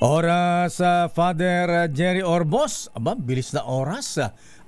Oras sa Father Jerry Orbos. Aba, bilis na oras.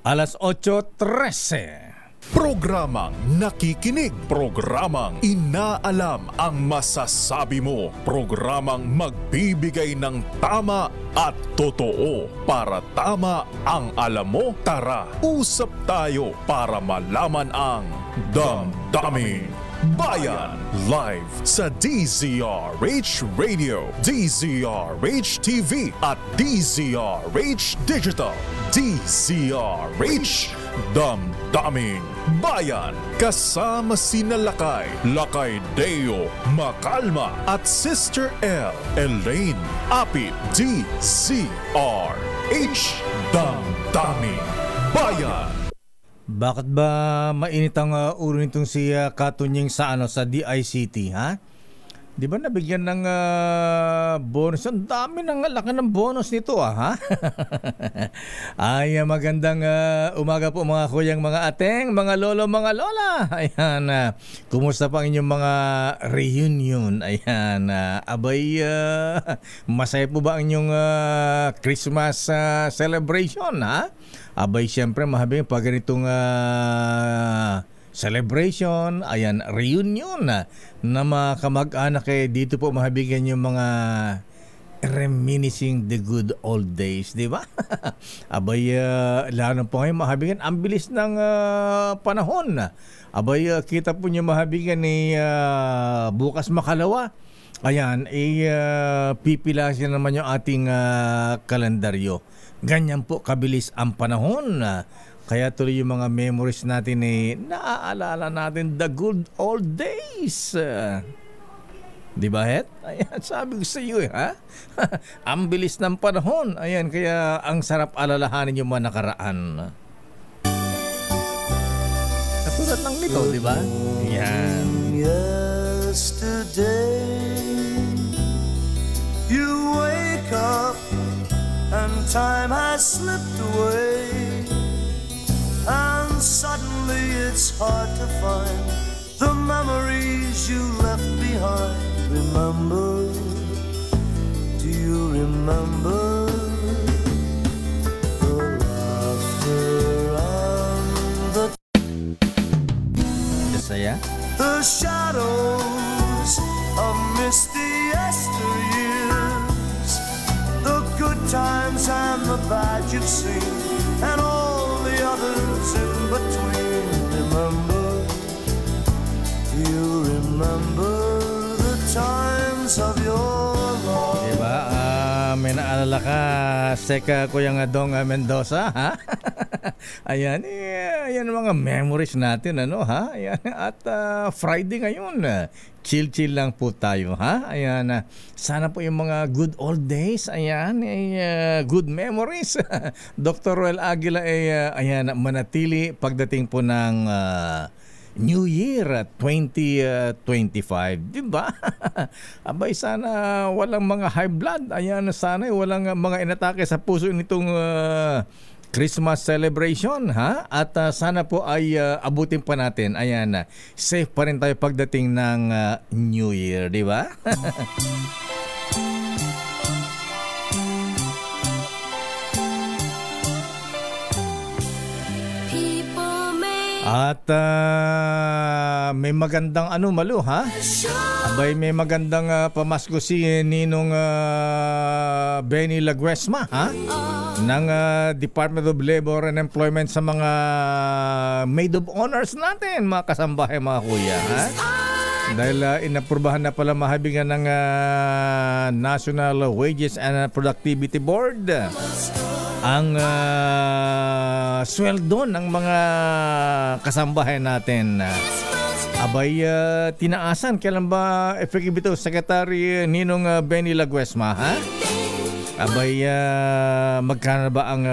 Alas 8:13. Programang nakikinig, programang inaalam ang masasabi mo, programang magbibigay ng tama at totoo para tama ang alam mo. Tara, usap tayo para malaman ang Damdaming Bayan. Live sa DZRH Radio, DZRH TV at DZRH Digital. DZRH Damdaming Bayan. Kasama sina Lakay Deo Macalma at Sister L. Elaine Apit. DZRH Damdaming Bayan. Bakit ba mainit ang ulo nitong si Katunying sa DICT, ha? Di ba nabigyan ng bonus? Ang dami ng laki ng bonus nito, ha? Ay, magandang umaga po mga kuyang, mga ateng, mga lolo, mga lola. Ayan, kumusta pa ang inyong mga reunion? Ayan, abay, masaya po ba ang inyong Christmas celebration, ha? Abay, siyempre, mahabing pag ganitong celebration, ayan, reunion na mga kamag-anak dito po mahabigan yung mga reminiscing the good old days, di ba? Abay, lalo po ngayon mahabigan, ang bilis ng panahon. Abay, kita po nyo mahabigan bukas makalawa. Ayan, pipilasin naman yung ating kalendaryo. Ganyan po kabilis ang panahon. Kaya tuloy yung mga memories natin naaalala natin the good old days. Di ba, Het? Ayan, sabi ko sa iyo, ha? Ang bilis ng panahon. Ayan, kaya ang sarap alalahanin yung mga nakaraan. Katulad lang nito, di ba? Ayan. Yesterday, you wake up and time has slipped away, and suddenly it's hard to find the memories you left behind. Remember, do you remember the laughter and the shadows of misty yesteryears, the good times and the bad you've seen, and all the others in between. Remember, do you remember the times of your life? Diba, may naalala ka, Seka Kuyang Adong Mendoza, ha? Ayan, ayan ang mga memories natin, ha? Ayan, at Friday ngayon, chill lang po tayo, ha? Ayan, sana po yung mga good old days, ayan, good memories. Dr. Roel Aguila, ayan, manatili pagdating po ng New Year 2025, di ba? Abay, sana walang mga high blood. Ayan, sana walang mga inatake sa puso nitong Christmas celebration, ha? At sana po ay abutin pa natin. Ayan, safe pa rin tayo pagdating ng New Year, di ba? At may magandang Malo, ha? Abay, may magandang pamasko si Ninong Benny Laguesma, ha? Ng Department of Labor and Employment sa mga maid of honors natin, mga kasambahay, mga kuya, ha? Dahil inaprubahan na pala mahabingan ng National Wages and Productivity Board ang sweldo ng mga kasambahay natin. Abay, tinaasan. Kailan ba effective ito, Secretary Ninong Benny Laguesma, ha? Abay, magkano ba ang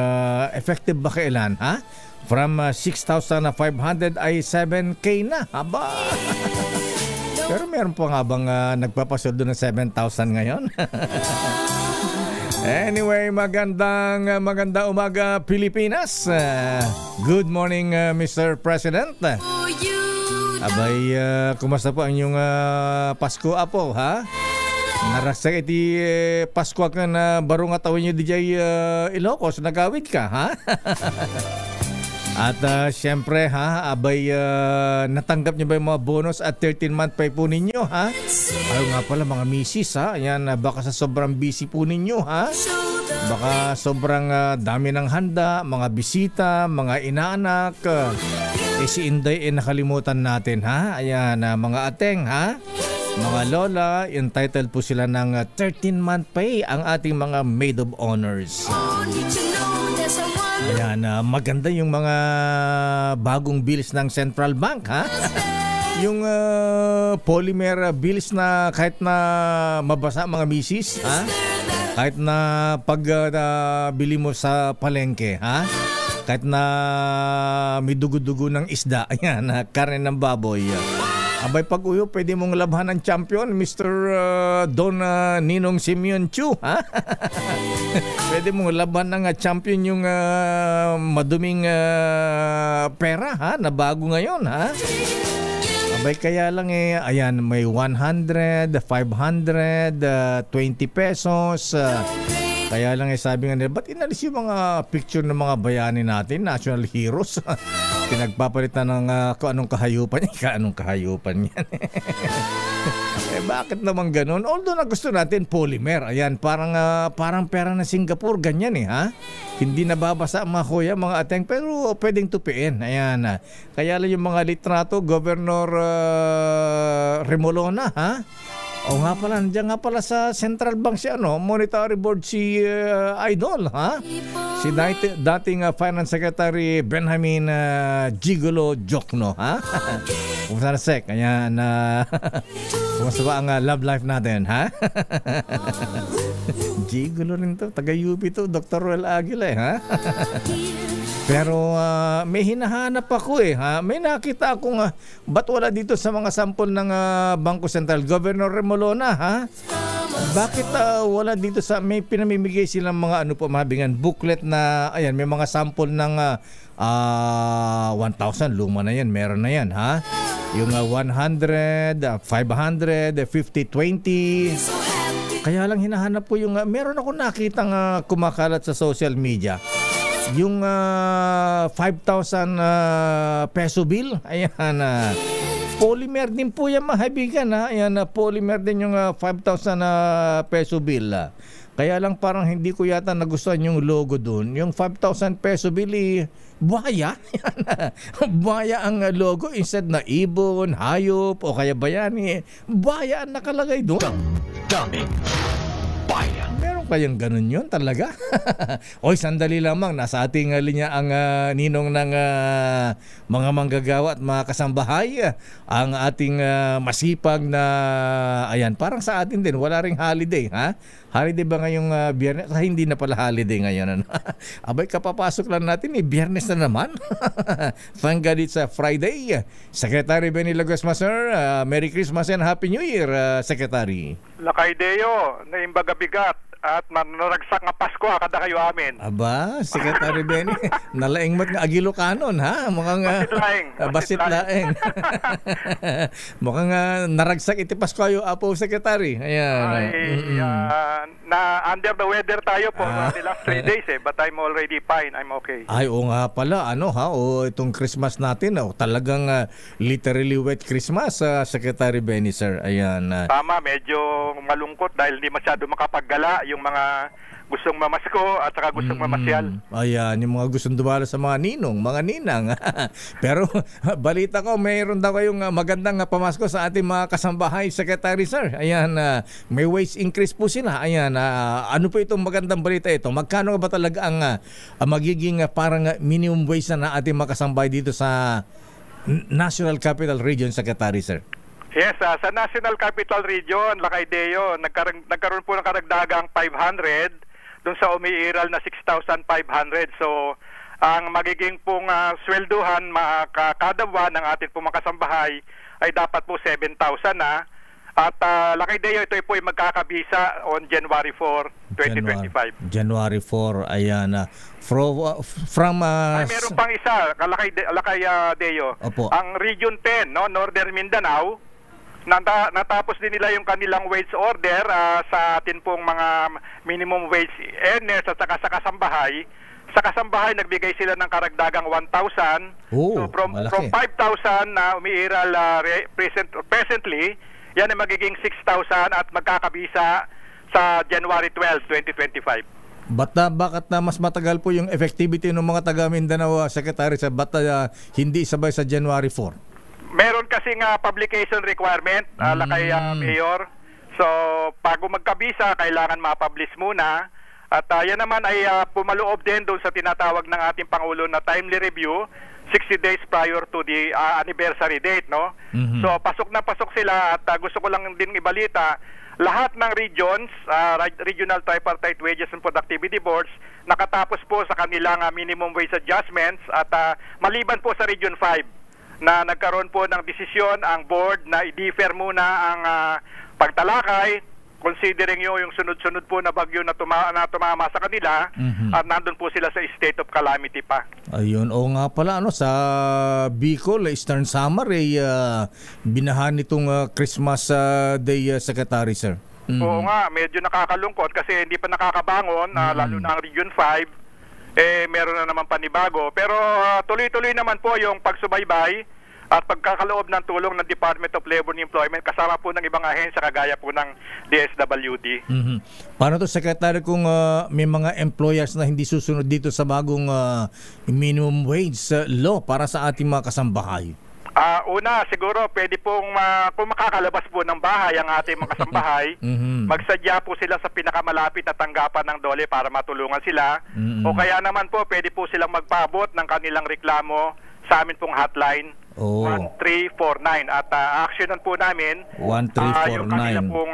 effective ba kailan, ha? From 6,500 ay 7K na. Aba! Pero meron po nga bang nagpapasweldo ng 7,000 ngayon? Anyway, magandang umaga, Pilipinas. Good morning, Mr. President. Abay, kumusta po ang inyong Pasko, Apo, ha? Narasa iti Pasko ka na baro nga tawin nyo DJ Ilocos, nagawid ka, ha? At syempre, ha, abay natanggap nyo ba yung mga bonus at 13-month pay po ninyo, ha? Ayaw nga pala mga misis, ha? Ayan, baka sa sobrang busy po ninyo, ha? Baka sobrang dami ng handa, mga bisita, mga inaanak. Si Inday nakalimutan natin, ha? Ayan, mga ateng, ha? Mga lola, entitled po sila ng 13-month pay ang ating mga maid of honors. Ayan, maganda yung mga bagong bills ng Central Bank, ha? Yung polymer bills na kahit na mabasa mga misis, ha? Kahit na pag bili mo sa palengke, ha? Kahit na may dugo-dugo ng isda, ayan, karne ng baboy. Abay, pag uyo, pwede mong labhan ng champion, Mr. Don Ninong Simeon Chu, ha? Pwede mong labhan ng champion yung maduming pera, ha? Na bago ngayon, ha? Abay, kaya lang ayan, may 100, 500, 20 pesos. Kaya lang sabi nga nila, ba't inalis yung mga picture ng mga bayani natin, national heroes? Pinagpapalitan ng kung anong kahayupan yan. Bakit naman ganun? Although na gusto natin polymer, ayan, parang pera ng Singapore, ganyan ha? Hindi nababasa mga kuya, mga ateng, pero pwedeng tupiin, ayan. Kaya lang yung mga litrato, Governor Remolona, ha? O nga pala, nandiyan nga pala sa Central Bank si Monetary Board si Idol, ha? Si dating Finance Secretary Benjamin Gigolo Jokno, ha? Kumusta na sek? Ayan, kumusta ba ang love life natin, ha? Gigolo rin to, taga-UP to, Dr. Roel Aguila, ha? Pero may hinahanap ako ha. May nakita akong ba't wala dito sa mga sample ng Bangko Sentral, Governor Remolona, ha? Bakit wala dito sa may pinamimigay silang mga mabingan booklet na ayan, may mga sample ng 1,000, luma na yan, meron na yan, ha? Yung 100, 500, 50, 20. Kaya lang hinahanap ko yung meron ako nakitang kumakalat sa social media. Yung 5,000 peso bill, ayan, polymer din po yan mga kaibigan, ha? Ayan, polymer din yung 5,000 peso bill. Kaya lang parang hindi ko yata nagustuhan yung logo doon. Yung 5,000 peso bill, buhaya. Buhaya ang logo instead na ibon, hayop o kaya bayani. Buhaya ang nakalagay doon. Damdamin Bayan. Meron kayang ganun yun talaga? Oy, sandali lamang. Nasa ating linya ang ninong ng mga manggagawa at mga kasambahay. Ang ating masipag na, ayan, parang sa atin din, wala ring holiday, ha? Holiday ba ngayong Biyernes? Hindi na pala holiday ngayon. Abay, kapapasok lang natin, Biyernes na naman. Thank God it's Friday. Secretary Benny Lagosma, sir. Merry Christmas and Happy New Year, Secretary. Lakay Deo, naimbaga bigat at naragsak nga Pasko kada kayo amin. Aba, Secretary Benny, nalaing mat nga Agilocanon, ha? Mukhang basit laeng. Mukhang naragsak iti Pasko kayo, Apo Secretary. Ayan. Ay, na under the weather tayo po the last 3 days but I'm already fine. I'm okay. Ay, o nga pala, itong Christmas natin, talagang literally wet Christmas, Secretary Benny, sir. Ayan. Tama, medyo malungkot dahil hindi masyado makapaggala yung mga gustong mamasko at saka gustong mamasyal. Ayan, yung mga gustong dumalo sa mga ninong, mga ninang. Pero balita ko, mayroon daw kayong magandang pamasko sa ating mga kasambahay, Secretary, sir. Ayan, may wage increase po sila. Ayan, ano po itong magandang balita ito? Magkano ba talaga ang magiging parang minimum wage na ating mga kasambahay dito sa National Capital Region, Secretary, sir? Yes, sa National Capital Region, Lakay Deo, nagkaroon po ng karagdagang 500 dun sa umiiral na 6,500. So, ang magiging pong swelduhan kada buwan ng ating pong makasambahay ay dapat po 7,000 na. At Lakay Deo, ito po ay magkakabisa on January 4, 2025. January 4, ayan. From ay, meron pang isa, Lakay Deo. Opo. Ang Region 10, no, Northern Mindanao, natapos din nila yung kanilang wage order sa atin pong mga minimum wage earners at saka sa kasambahay. Sa kasambahay, nagbigay sila ng karagdagang 1,000. So from 5,000 na umiiral presently, yan ay magiging 6,000 at magkakabisa sa January 12, 2025. Bakit na mas matagal po yung effectivity ng mga taga Mindanao, Secretary, sa hindi sabay sa January 4? Meron kasing publication requirement, lakay Mayor. So, bago magkabisa, kailangan ma-publish muna. At yan naman ay pumaloob din doon sa tinatawag ng ating Pangulo na timely review 60 days prior to the anniversary date, no? So, pasok na pasok sila at gusto ko lang din ibalita, lahat ng regions, regional tripartite wages and productivity boards, nakatapos po sa kanilang minimum wage adjustments at maliban po sa Region 5 na nagkaroon po ng desisyon ang board na i-defer muna ang pagtalakay considering yung sunod-sunod po na bagyo na tumama sa kanila at nandun po sila sa state of calamity pa. Ayun, o nga pala, sa Bicol, Eastern Samar, binahan itong Christmas Day, Secretary, sir. Oo nga, medyo nakakalungkot kasi hindi pa nakakabangon, lalo na ang Region 5, meron na naman panibago. Pero tuloy-tuloy naman po yung pagsubaybay at pagkakaloob ng tulong ng Department of Labor and Employment kasama po ng ibang ahensya kagaya po ng DSWD. Paano to, Secretary, kung may mga employers na hindi susunod dito sa bagong minimum wage law para sa ating mga kasambahay? Una, siguro pwede pong kung makakalabas po ng bahay ang ating mga kasambahay, magsadya po sila sa pinakamalapit na tanggapan ng DOLE para matulungan sila. O kaya naman po, pwede po silang magpaabot ng kanilang reklamo sa amin pong hotline 1349 at actionan po namin 1349 yung kanila pong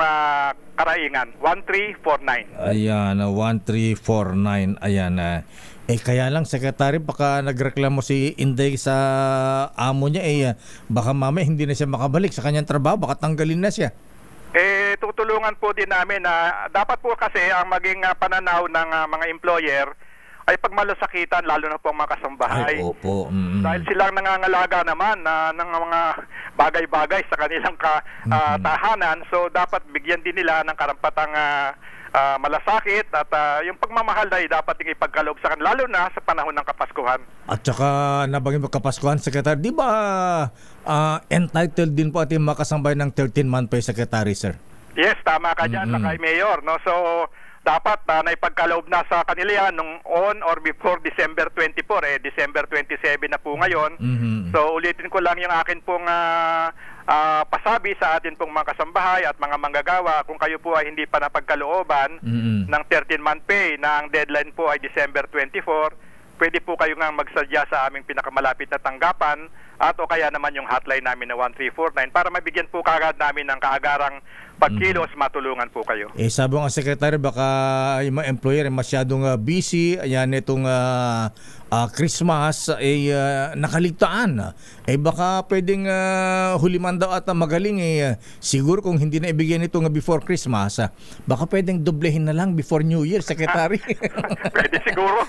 karaingan 1349. Ayan, 1349. Ayan. Kaya lang, Secretary, baka nagreklamo si Inday sa amo niya, baka mamaya hindi na siya makabalik sa kanyang trabaho, baka tanggalin na siya. Tutulungan po din namin na dapat po kasi ang maging pananaw ng mga employer ay pagmalasakitan, lalo na po ang mga kasambahay. Ay, opo. Dahil silang nangangalaga naman ng mga bagay-bagay sa kanilang tahanan, so dapat bigyan din nila ng karampatang malasakit at yung pagmamahal ay dapat din ipagkaloob sa kanila, lalo na sa panahon ng Kapaskuhan. At saka nabagin mo Kapaskuhan, Secretary, di ba entitled din po ating makasambay ng 13-month pay, Secretary, sir? Yes, tama ka dyan, kay Mayor, no? So, dapat naipagkaloob na sa kanila yan nung on or before December 24, December 27 na po ngayon. So ulitin ko lang yung akin pong pasabi sa atin pong mga kasambahay at mga manggagawa, kung kayo po ay hindi pa napagkalooban ng 13-month pay na ang deadline po ay December 24, pwede po kayo nga magsadya sa aming pinakamalapit na tanggapan at o kaya naman yung hotline namin na 1349 para mabigyan po kagad namin ng kaagarang pagkilos, matulungan po kayo. Sabi nga, Secretary, baka yung mga employer masyadong busy, ayan itong Christmas nakaligtaan. Baka pwedeng huliman daw at magaling siguro kung hindi na ibigyan ito before Christmas, baka pwedeng doblehin na lang before New Year, Secretary. Pwede siguro.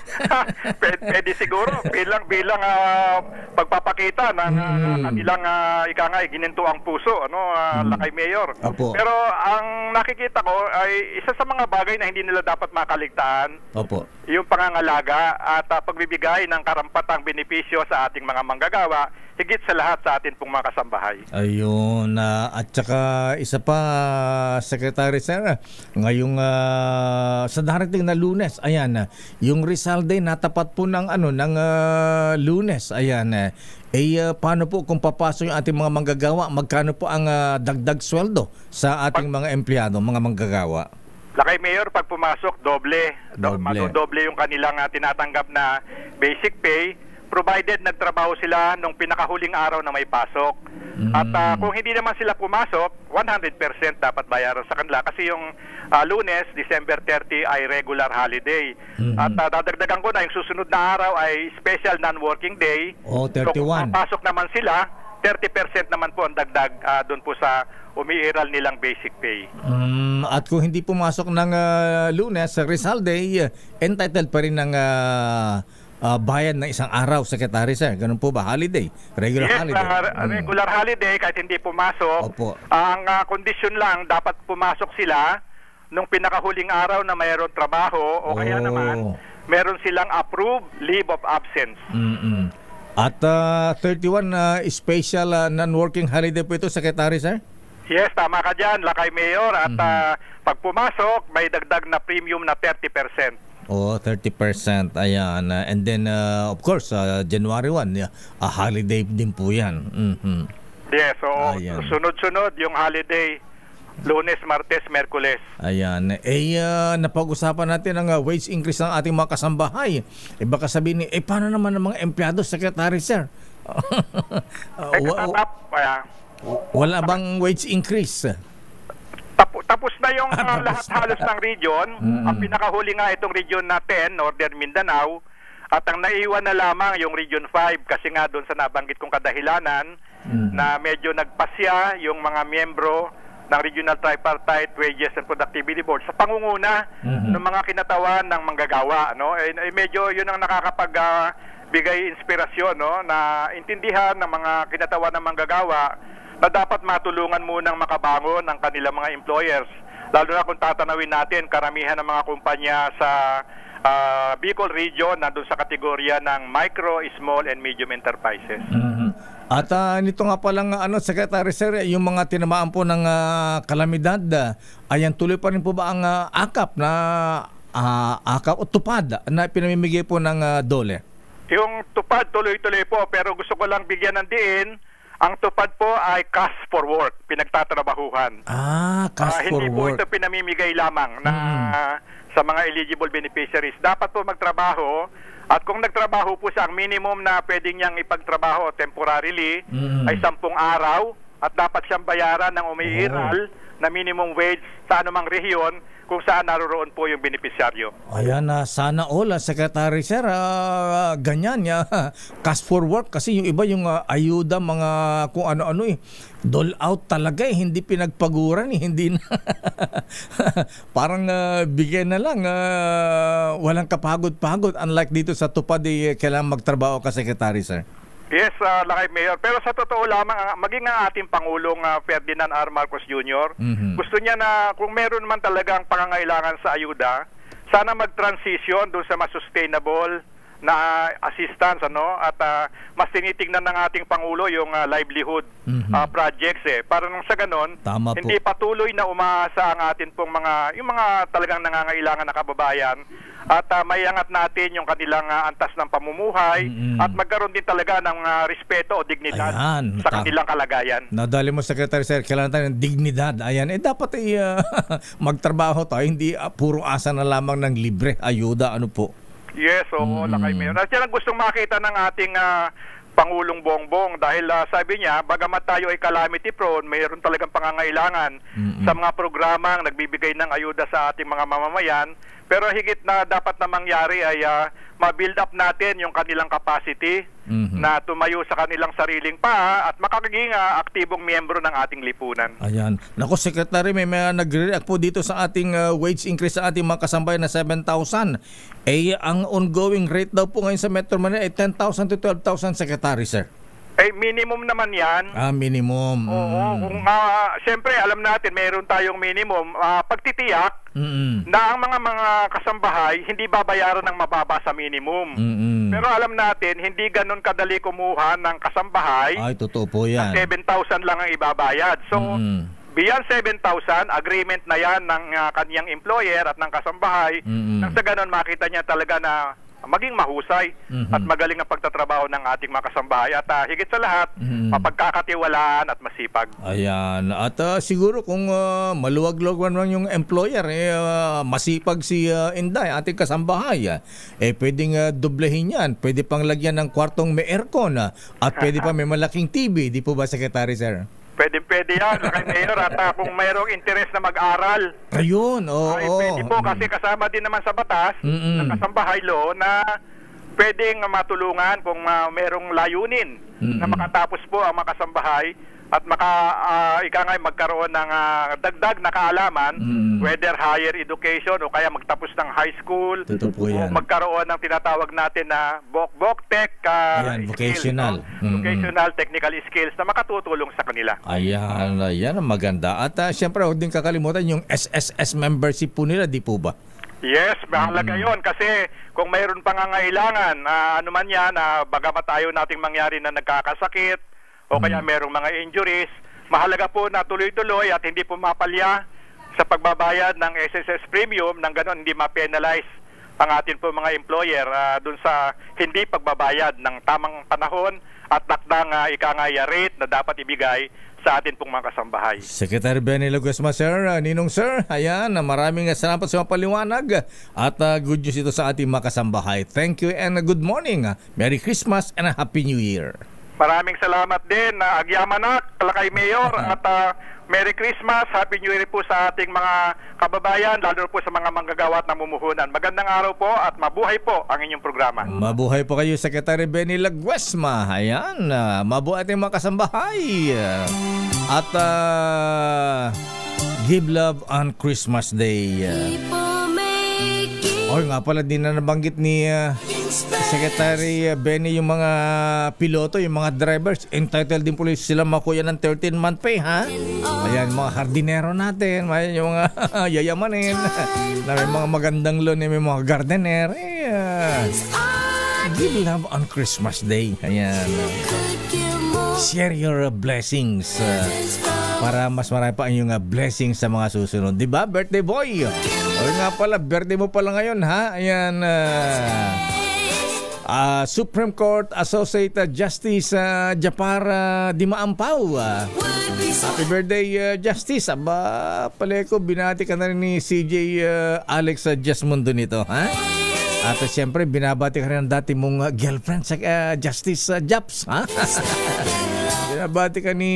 Pwede siguro bilang pagpapakita ng kanilang gininto ang puso, lakay Mayor. Opo. Pero ang nakikita ko ay isa sa mga bagay na hindi nila dapat makaligtaan. Opo. Yung pangangalaga at pagbibigay ng karampatang benepisyo sa ating mga manggagawa, higit sa lahat sa atin pong mga kasambahay. Ayun, at saka isa pa, Secretary, sir, ngayong sa darating na Lunes, ayan, yung Rizal Day natapat po ng Lunes, ayan, paano po kung papasok yung ating mga manggagawa, magkano po ang dagdag sweldo sa ating mga empleyado, mga manggagawa? Lakay Mayor, pag pumasok, doble yung kanilang tinatanggap na basic pay, provided nagtrabaho sila nung pinakahuling araw na may pasok. At kung hindi naman sila pumasok, 100% dapat bayaran sa kanila kasi yung Lunes, December 30 ay regular holiday. At dadagdagan ko na yung susunod na araw ay special non-working day. 31. So kung papasok naman sila, 30% naman po ang dagdag doon po sa umiiral nilang basic pay. At kung hindi pumasok ng Lunes, Rizal Day, entitled pa rin ng bayad ng isang araw, Secretary Sir. Ganun po ba? Holiday? Regular Yes, holiday? regular holiday kahit hindi pumasok. Opo. Ang kondisyon lang, dapat pumasok sila nung pinakahuling araw na mayroon trabaho o kaya naman meron silang approved leave of absence. At 31 special non-working holiday po ito, Secretary Sir? Yes, tama ka dyan, Lakay Mayor. At pag pumasok, may dagdag na premium na 30%. 30%. Ayan. And then, of course, January 1, holiday din po yan. Yes, so Ayan. sunod-sunod yung holiday. Lunes, Martes, Merkules. Ayan. Napag-usapan natin ang wage increase ng ating mga kasambahay. Baka sabihin paano naman ang mga empleyado, Secretary Sir? Wala bang wage increase? Tapos na yung lahat halos ng region. Ang pinakahuli nga itong region na 10, Northern Mindanao. At ang naiwan na lamang yung region 5 kasi nga doon sa nabanggit kong kadahilanan na medyo nagpasya yung mga miyembro ng Regional Tripartite Wages and Productivity Board sa pangunguna ng mga kinatawan ng manggagawa. No? Medyo yun ang nakakapagbigay inspirasyon, no? Na intindihan ng mga kinatawan ng manggagawa na dapat matulungan munang makabangon ng kanilang mga employers. Lalo na kung tatanawin natin, karamihan ng mga kumpanya sa Bicol region nandun sa kategorya ng micro, small, and medium enterprises. At nito nga palang Secretary Sir, yung mga tinamaan po ng kalamidad, ayan, tuloy pa rin po ba ang akap o tupad na pinamimigay po ng DOLE? Yung tupad tuloy-tuloy po, pero gusto ko lang bigyan ng diin. Ang tupad po ay cash for work, pinagtatrabahuhan. Cash for hindi work. Hindi po ito pinamimigay lamang na sa mga eligible beneficiaries. Dapat po magtrabaho at kung nagtrabaho po siya, ang minimum na pwedeng niyang ipagtrabaho temporarily ay 10 araw at dapat siyang bayaran ng umiiral na minimum wage sa anumang rehiyon kung saan naroroon po yung beneficiaryo. Ayan, sana all, Secretary Sir, ganyan, cash for work, kasi yung iba yung ayuda, mga kung ano-ano dole out talaga hindi pinagpaguran hindi na. Parang bigyan na lang, walang kapagod-pagod, unlike dito sa tupad, kailangan magtrabaho ka, Secretary Sir. Yes, Lakay Mayor. Pero sa totoo lamang, maging ang ating Pangulong Ferdinand R. Marcos Jr., gusto niya na kung meron man talagang pangangailangan sa ayuda, sana mag-transition doon sa mas sustainable na assistance, at mas tinitingnan ng ating Pangulo yung livelihood projects para nung sa ganon hindi patuloy na umaasa ang atin pong yung mga talagang nangangailangan na kababayan at maiangat natin yung kanilang antas ng pamumuhay at magkaroon din talaga ng respeto o dignidad sa kanilang kalagayan. Nadali mo, Secretary Sir, kailangan tayo ng dignidad. Ayan, dapat magtrabaho tayo, hindi puro asa na lamang ng libre ayuda, po. Yes, Lakay Mayor. At yan ang gustong makita ng ating Pangulong Bongbong dahil sabi niya, bagamat tayo ay calamity prone, mayroon talagang pangangailangan sa mga programang nagbibigay ng ayuda sa ating mga mamamayan, pero higit na dapat na mangyari ay ma-build up natin yung kanilang capacity na tumayo sa kanilang sariling paa at makakaging aktibong miyembro ng ating lipunan. Ayan. Naku, Secretary, may nagre-react po dito sa ating wage increase sa ating mga kasambayan na 7,000. Ang ongoing rate daw po ngayon sa Metro Manila ay 10,000 to 12,000, Secretary, Sir. Minimum naman yan. Minimum. Oo. Kung, siyempre, alam natin, mayroon tayong minimum. Pagtitiyak na ang mga kasambahay hindi babayaran ng mababa sa minimum. Pero alam natin, hindi ganun kadali kumuha ng kasambahay. Ay, totoo po yan. 7,000 lang ang ibabayad. So, beyond 7,000, agreement na yan ng kaniyang employer at ng kasambahay. Nang sa ganun, makita niya talaga na maging mahusay at magaling ang pagtatrabaho ng ating mga kasambahay at higit sa lahat, mapagkakatiwalaan at masipag. Ayan. At siguro kung maluwag-luwag naman yung employer, masipag si Inday, ating kasambahay, pwedeng doblehin yan. Pwede pang lagyan ng kwartong may aircon at pwede pa may malaking TV. Di po ba, Secretary, Sir? Pwede yan, Lakay Mayor, at kung mayroong interest na mag-aral. Ayun, pwede po kasi kasama din naman sa batas ng kasambahay law na pwedeng matulungan kung mayroong layunin na makatapos po ang mga kasambahay at ika nga magkaroon ng dagdag na kaalaman, whether higher education o kaya magtapos ng high school, Totoo po o yan. magkaroon ng tinatawag natin na Bok-Bok-Tech Ayan, skills, vocational. no? Vocational technical skills na makatutulong sa kanila. Ayan, ang maganda. At syempre, huwag din kakalimutan yung SSS membership po nila, di po ba? Yes, mahalaga yun kasi kung mayroon pangangailangan, ano man yan, bagamat tayo nating mangyari na nagkakasakit, o kaya merong mga injuries, mahalaga po na tuloy-tuloy at hindi po mapalya sa pagbabayad ng SSS premium, nang ganon hindi ma-penalize ang atin po mga employer dun sa hindi pagbabayad ng tamang panahon at takdang ikangaya rate na dapat ibigay sa atin pong mga kasambahay. Secretary Benny Laguesma, sir, Ninong sir, ayan, maraming salamat sa mga paliwanag at good news ito sa ating mga kasambahay. Thank you and good morning. Merry Christmas and a Happy New Year. Maraming salamat din, Agyamanak, Kalakay Mayor, at Merry Christmas, Happy New Year po sa ating mga kababayan, lalo po sa mga manggagawa at namumuhunan. Magandang araw po at mabuhay po ang inyong programa. Mabuhay po kayo, Secretary Benny Laguesma. Ayan, mabuhay ating mga kasambahay. At give love on Christmas Day. Nga pala, din na nabanggit ni Secretary Benny yung mga piloto, yung mga drivers. Entitled din po sila makuha ng 13-month pay, ha? Ayan, mga hardinero natin, yung mga yayamanin, na may mga magandang loan, may mga gardener. Give love on Christmas Day. Ayan. Share your blessings para mas marami pa ang iyong blessings sa mga susunod. Diba, birthday boy? O nga pala, birthday mo pala ngayon, ha? Ayan, Supreme Court Associate Justice Japar Dimaampaw. Happy birthday, Justice. Aba, pala ko, binati ka na rin ni CJ Alex Jasmundo nito, ha? At siyempre, binabati ka rin ang dati mong girlfriend sa Justice Japs, ha? Binabati ka ni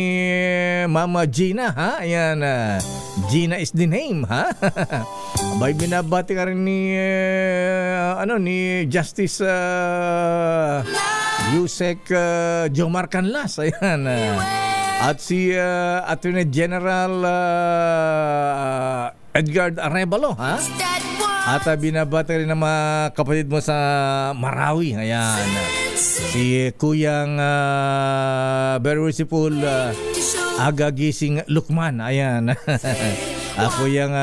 Mama Gina, ha? Ayan, Gina is the name, ha? Abay, binabati ka rin ni ni Justice Yusek Jomar Canlas. Ayan. At si Attorney General Edgar Arevalo, ha? At binabati rin ng mga kapatid mo sa Marawi. Ayan. Si Kuyang Berwisipul Agagising Lukman. Ayan. Ako yung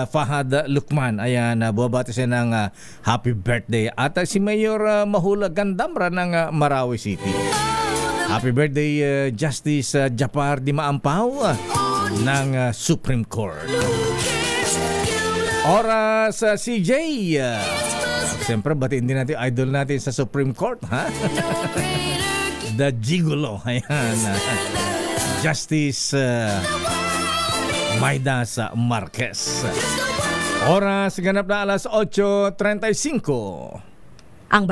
Fahad Lukman. Ayan, buwabati siya ng happy birthday. At si Mayor Mahula Gandamra ng Marawi City. Happy birthday, Justice Japar Dimaampaw ng Supreme Court. Oras CJ. Siyempre, batiin din natin idol natin sa Supreme Court, ha? The Gigolo. Ayan. Justice Maidas Marquez. Oras ganap na alas 8:35. Ang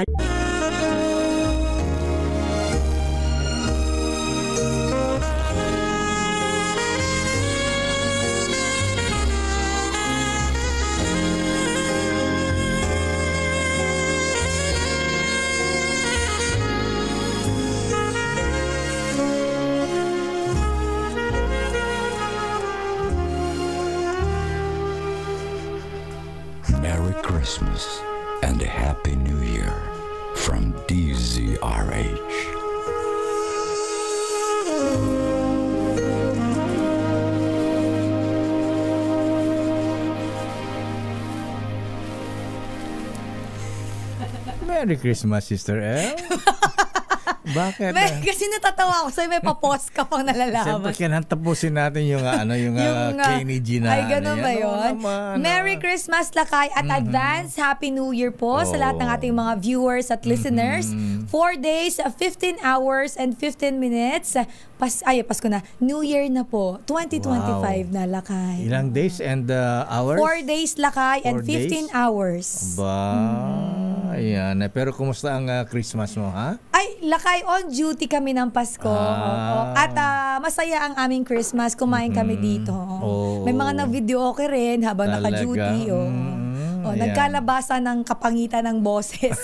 Merry Christmas and a Happy New Year from DZRH. Merry Christmas, Sister El. Bakit? Kasi natatawa ako sa'yo, may pa-post ka pang nalalaman. Siyempre, tapusin natin yung Kenny G na. Ay, ganun ba yun? Merry Christmas, Lakay, at advance Happy New Year po sa lahat ng ating mga viewers at listeners. 4 days, 15 hours, and 15 minutes. Pasko na. New Year na po. 2025 na, Lakay. Ilang days and hours? 4 days, Lakay, and 15 hours. Ayan. Pero kumusta ang Christmas mo, ha? Ay, Lakay, on duty kami ng Pasko. At masaya ang aming Christmas. Kumain kami dito. May mga na-video okay rin habang Talaga? naka-duty. Ayan. Nagkalabasan ng kapangitan ng boses.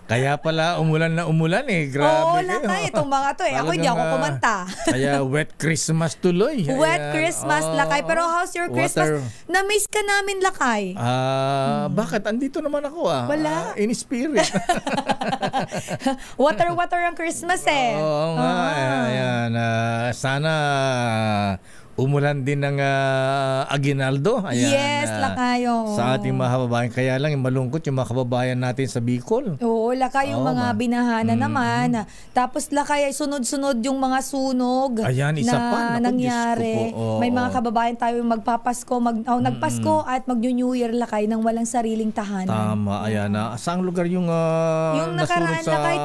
Kaya pala umulan na umulan eh. Grabe Oo, kayo. lakay. Itong mga to eh. Ako hindi ako Talagang, kumanta. Kaya wet Christmas tuloy. Wet Ayan. Christmas, lakay. Pero how's your Christmas? Na-miss ka namin, lakay. Bakit? Andito naman ako Wala. In spirit. Water ang Christmas eh. Oo nga. Ayan. Sana umulan din ng aguinaldo. Ayan, Yes, lakayo. sa ating mga kababayan. Kaya lang malungkot yung mga kababayan natin sa Bicol. Oo, lakay yung mga binahana naman. Tapos lakay ay sunod-sunod yung mga sunog Ayan, isa na pa. Naku, nangyari. Diyos ko po. Oo. May mga kababayan tayo yung magpapasko, nagpasko at mag-New Year lakay nang walang sariling tahanan. Tama. Ayan. Saang lugar yung Yung nasunog nakaraan sa lakay,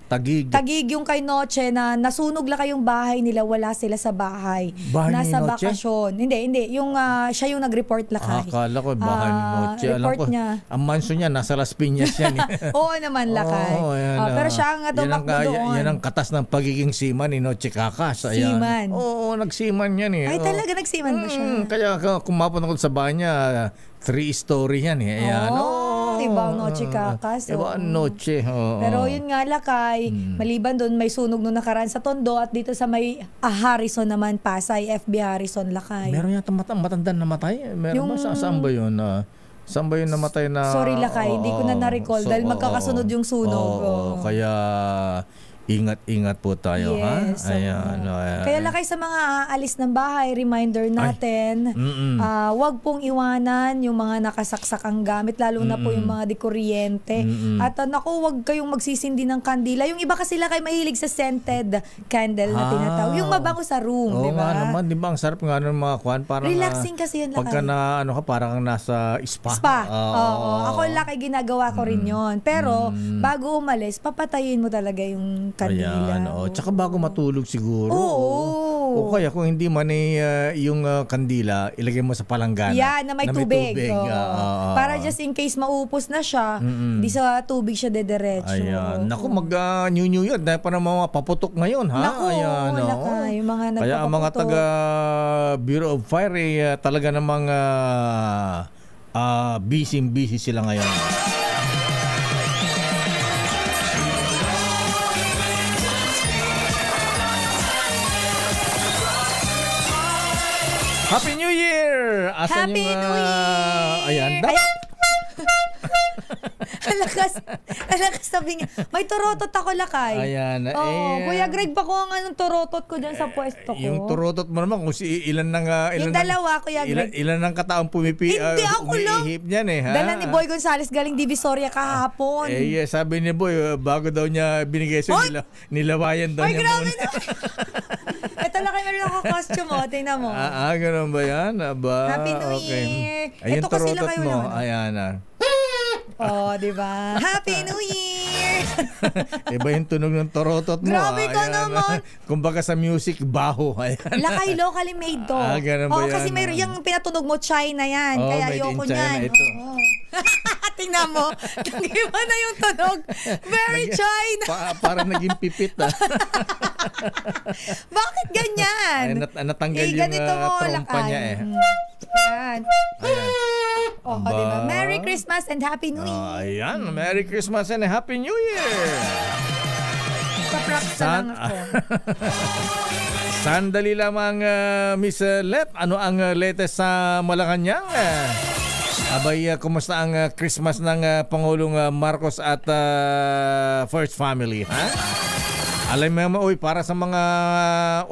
Tagig. Tagig. Yung kay Noche na nasunog lakay yung bahay nila, wala sila sa bahay. Bahay ni Nasa Noche? bakasyon. Hindi. Yung siya yung nag-report lakay. Akala ko bahay ni Noche. Alam report ko, niya. ang mansion niya nasa Las Piñas yan. Oo naman lakay. Oo, ayan, Pero siya nga tumakbo doon. Yan ang katas ng pagiging seaman ni Noche Kakas. Ayan. Seaman. Oo, nagseaman yan eh. Ay, Oo. talaga nagsiman ba siya? Kaya kung mapunta ko sa bahay niya, 3-story yan eh. Ayan. Ibang Noche Kakas. Ibang Noche. Oo. Pero yun nga lakay, maliban doon may sunog nung nakaraan sa Tondo at dito sa may Harrison naman, Pasay, FB Harrison lakay. Meron yata matanda namatay. Meron ba? Saan ba yun? Saan ba yun namatay na? Sorry lakay, hindi ko na na-recall dahil magkakasunod yung sunog. Oo. Kaya ingat po tayo, Yes, ha? Ayan. Kaya lakay sa mga aalis ng bahay, reminder natin, wag pong iwanan yung mga nakasaksak ang gamit, lalo na po yung mga dekuryente. At naku, wag kayong magsisindi ng kandila. Yung iba kasi lakay mahilig sa scented candle na tinatawag. Yung mabango sa room, di Oo ba? nga naman, di ba? Ang sarap nga ng mga kwan. Parang, Relaxing kasi yun lakay. Pagka na, parang nasa spa. Spa. Oo. Ako lakay ginagawa ko rin yon. Pero bago umalis, papatayin mo talaga yung kandila. Ayan, tsaka bago matulog siguro. Oo. O kaya kung hindi man yung kandila, ilagay mo sa palanggana. Yan, na may tubig. Oo. Para just just in case maupos na siya, di sa tubig siya dederecho. Ayan. Naku, New Year. Dahil pa naman mga paputok ngayon, ha? Naku, ayan, lakay, yung mga Kaya ang mga nagpapaputok. taga Bureau of Fire, talaga namang busy sila ngayon. Happy New Year! Asan Happy yung, New Year! Ayan. Alakas sabi niya, may turotot ako lakay. Ayan. Kuya Greg, pa ko ang anong turotot ko dyan sa pwesto ko. Yung turotot mo naman kung ilan ng Yung dalawa, Kuya Greg. Ilan ng kataong Hindi, ako lang. umiihip niyan eh, ha? Dala ni Boy Gonzales galing Divisoria kahapon. Sabi ni Boy, bago daw niya binigay sa'yo, nilawayan daw Ay, niya grabe muna. na. Ito lang kayo meron ako costume, tingnan mo. Ganun ba yan? Happy New Year. Ayun, Ito kasi turotot lang kayo mo. naman. Ayan Di ba? Happy New Year! Iba yung tunog ng turotot mo. Grabe ka naman. Kumbaga sa music, baho. Ayan. Lakay, locally made to. Ganun ba yan? Kasi may yung pinatunog mo, China yan. Kaya made in ayoko China niyan. ito. Tingnan mo. Nag-iba na yung tunog. Very China. Para naging pipit. Bakit ganyan? Natanggal yung ganito mo, trompa lakay. niya eh. Yan. Diba? Merry Christmas and Happy New Year. Ayan. Merry Christmas and Happy New Year! Papraks na lang ako. Sandali lamang, Miss Let. Ano ang latest sa Malacanang? Abay, kumusta ang Christmas ng Pangulong Marcos at First Family? Ha? Alam mo, para sa mga,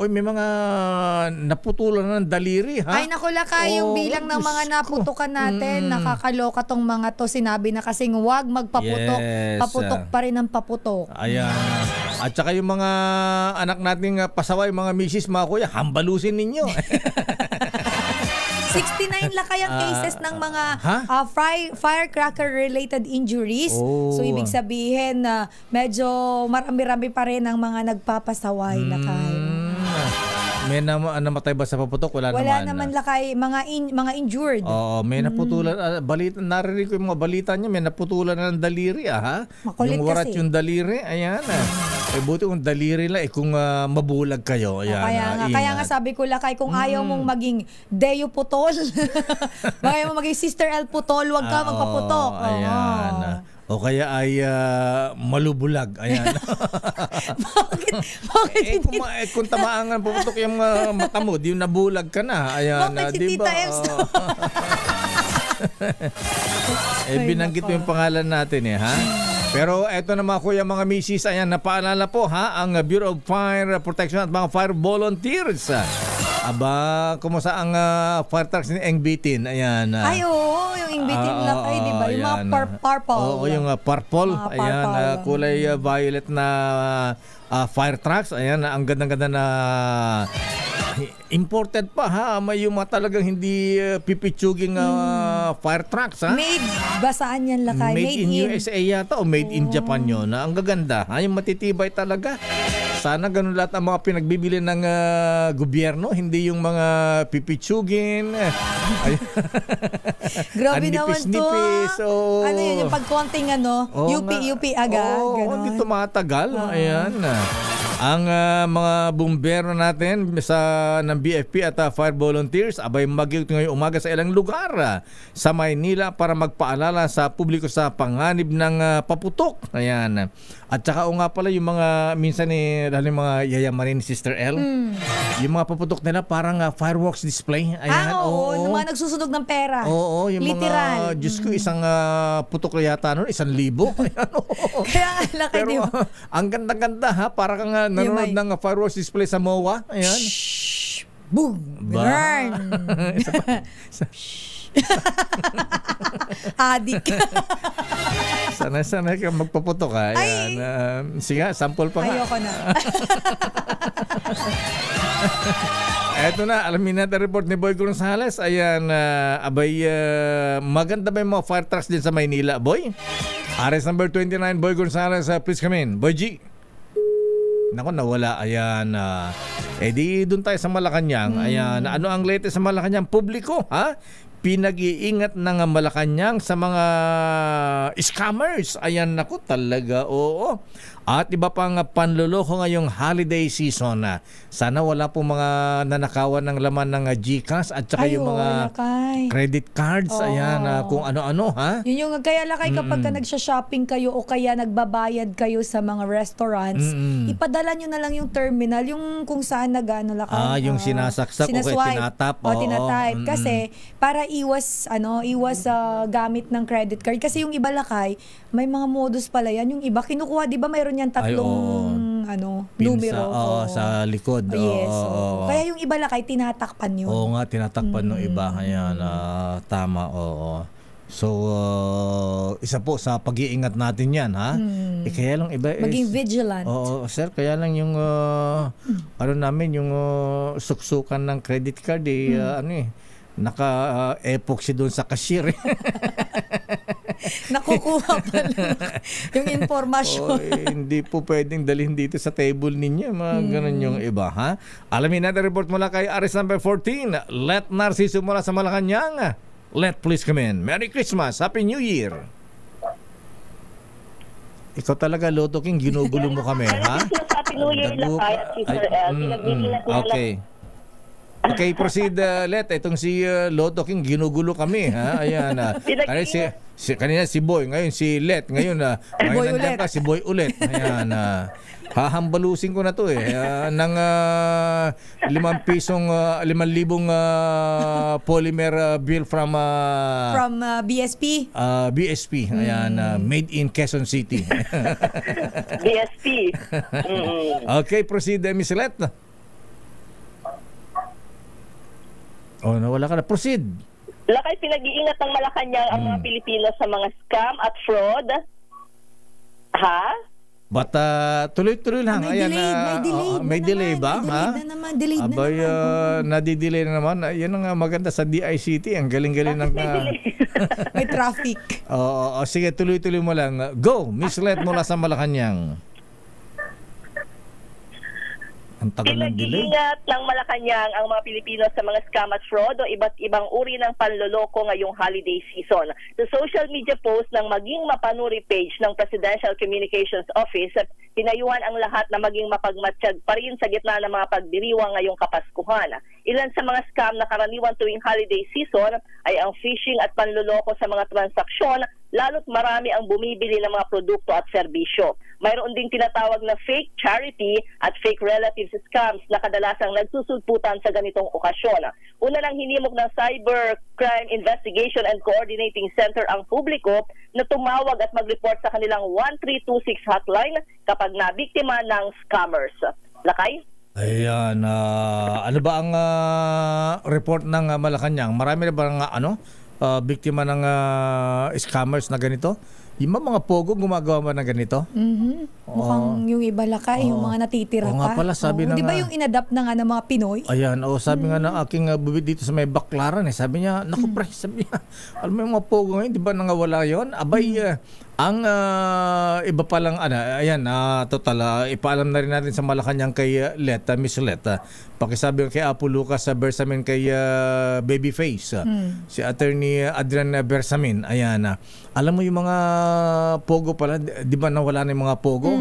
may mga naputulan ng daliri, ha? Ay, naku, lakay, yung bilang ng mga naputukan natin, nakakaloka tong mga to. Sinabi na kasing huwag magpaputok, Yes. paputok pa rin ang paputok. Ayan. At saka yung mga anak nating pasaway, mga misis, mga kuya, hambalusin ninyo. 69 lakay ang cases ng mga firecracker-related injuries. So, ibig sabihin na medyo marami-rami pa rin ang mga nagpapasaway lakay. May namatay ba sa paputok? Wala naman lakay, mga injured. Oo, may naputulan. Narinig ko yung mga balita niya, may naputulan na ng daliri, ha? Makulit yung warat kasi. yung daliri, ayan. buti kung daliri lang kung mabulag kayo. Ayan, Kaya nga sabi ko Lakay, kung ayaw mong maging Deo Putol, ayaw mong maging Sister El Putol, wag ka magpaputok. Ayan. O kaya ay malubulag. Ayan. Bakit kung tamaangan puputok yung mata mo, di nabulag ka na. Ayan, bakit si diba? Tita Ems? Binanggit mo yung pangalan natin ha? Pero eto na mga kuya, mga misis, ayan, napaalala po ha, ang Bureau of Fire Protection at mga fire volunteers. Aba, kumusta ang fire trucks ni Engbitin? Ayan. Ay, oo, yung Engbitin Lakay, di ba? Yung mga purple. Oo, yung purple. Ayan, kulay violet na fire trucks. Ayan, ang ganda-ganda na imported pa ha. May yung mga talagang hindi pipitsuging fire trucks ha. Made, basaan yan Lakay. Made in USA yata o made in Japan yun. Ang gaganda. Yung matitibay talaga. Sana ganun lahat ang mga pinagbibili ng gobyerno, hindi yung mga pipitsugin. Grabe naman to. Ano yun, yung pagkonting UP agad. Hindi tumatagal. Ayan. Ang mga bumbero natin ng BFP at fire volunteers abay mag-iikot ngayong umaga sa ilang lugar sa Maynila para magpaalala sa publiko sa panganib ng paputok. Ayan. At saka nga pala yung mga minsan dahil yung mga yayamanin ni Sister L, yung mga paputok nila parang fireworks display. Ayan. Oo, yung mga nagsusunog ng pera. Oo, yung literal. mga, Diyos ko, isang putok yata noon, 1,000. Ayan, Kaya laki, pero di ba? ang ganda-ganda ha, para kang nanonood ng fireworks display sa MOA. Ayan. Shhh! Boom! Burn! Adik. Sana ka magpaputok ha. Ayan. Sige, sample pa nga. Ayoko na. Eto na, alamin natin report ni Boy Gonzales. Ayan, maganda ba yung mga fire trucks din sa Maynila, Boy? RS number 29, Boy Gonzales, please come in. Boy G. Nako, nawala. Ayan. Di doon tayo sa Malacanang. Ayan. Ano ang latest sa Malacanang? Publiko, ha? Pinag-iingat ng Malacanang sa mga scammers. Ayan, naku, talaga, oo. At iba pang panluloko ngayong holiday season. Sana wala pong mga nanakawan ng laman ng GCash at saka yung mga credit cards. Ayan, kung ano-ano, ha? Yun yung kaya Lakay, kapag ka nagsha-shopping kayo o kaya nagbabayad kayo sa mga restaurants, ipadala nyo na lang yung terminal, yung kung saan nag-ano Lakay. Yung sinasaksak o kaya tinatap. O tinatype. Kasi para iwas gamit ng credit card. Kasi yung iba Lakay, may mga modus pala yan. Yung iba kinukuha, di ba mayroon yan tatlong numero sa likod. Yes. Kaya yung iba Lakay, tinatakpan yun. Oo nga, tinatakpan ng iba. Ayan, tama. Oo. So, isa po sa pag-iingat natin yan, ha? Kaya lang iba maging vigilant. Oo, sir, kaya lang yung yung suksukan ng credit card naka-epoxy doon sa cashier. Nakukuha pala yung informasyon. Hindi po pwedeng dalhin dito sa table ninyo. Mga ganun yung iba, ha? Alamin natin report mula kay RS number 14. Let Narciso mula sa Malacanang. Let please come in. Merry Christmas. Happy New Year. Ikaw talaga, Lotto King, ginugulo mo kami, ha? Happy New Year lang kaya, Sister El. Okay. Okay, proceed, Let. Itong si Lotto King, ginugulo kami, ha? Ayan. Kanina si Boy, ngayon si Let. Ngayon, Boy ulit. Si Boy ulit. Ayan. Hahambalusin ko na to ng 5 polymer bill from BSP. BSP. Ayan, made in Quezon City. BSP. Okay, proceed, Miss Let. Nawala ka na. Proceed. Lakay, pinag-iingat ng Malacanang ang mga Pilipino sa mga scam at fraud. Ha? But tuloy-tuloy lang. May delay ba? Delayed na naman. Nadidelay na naman. Yan ang maganda sa DICT. Ang galing-galing ng... May traffic. Sige, tuloy-tuloy mo lang. Go, Miss Let mula sa Malacanang. Ang tagal ng delay. Pinag-iingat ng Malacanang ang mga Pilipino sa mga scam at fraud o iba't ibang uri ng panloloko ngayong holiday season. Sa social media post ng Maging Mapanuri page ng Presidential Communications Office, pinayuhan ang lahat na maging mapagmatsyag pa rin sa gitna ng mga pagdiriwang ngayong Kapaskuhan. Ilan sa mga scam na karaniwan tuwing holiday season ay ang phishing at panloloko sa mga transaksyon, lalo't marami ang bumibili ng mga produkto at serbisyo. Mayroon ding tinatawag na fake charity at fake relatives scams na kadalasang nagsusulputan sa ganitong okasyon. Una nang hinimok ng Cyber Crime Investigation and Coordinating Center ang publiko na tumawag at mag-report sa kanilang 1326 hotline kapag nabiktima ng scammers. Lakay? Ayan, ano ba ang report ng Malacanang? Marami na ba ng biktima ng scammers na ganito? Yung mga pogo gumagawa ba ng ganito? Mukhang yung iba Lakay, yung mga natitira nga pa. pala, sabi na di ba nga. yung inadapt na nga ng mga Pinoy? Ayan, sabi nga ng aking bubid dito sa may Baklaran, sabi niya, naku pre, sabi niya, alam mo yung mga pogo ngayon, di ba nangawala yon? Abay, ang iba palang, ayan, total, ipaalam na rin natin sa Malacanang kay Miss Leta. Pakisabi kay Apo Lucas sa Bersamin kay Babyface, si Attorney Adrian Bersamin, ayan. Alam mo yung mga pogo pala, di ba nawala na yung mga pogo?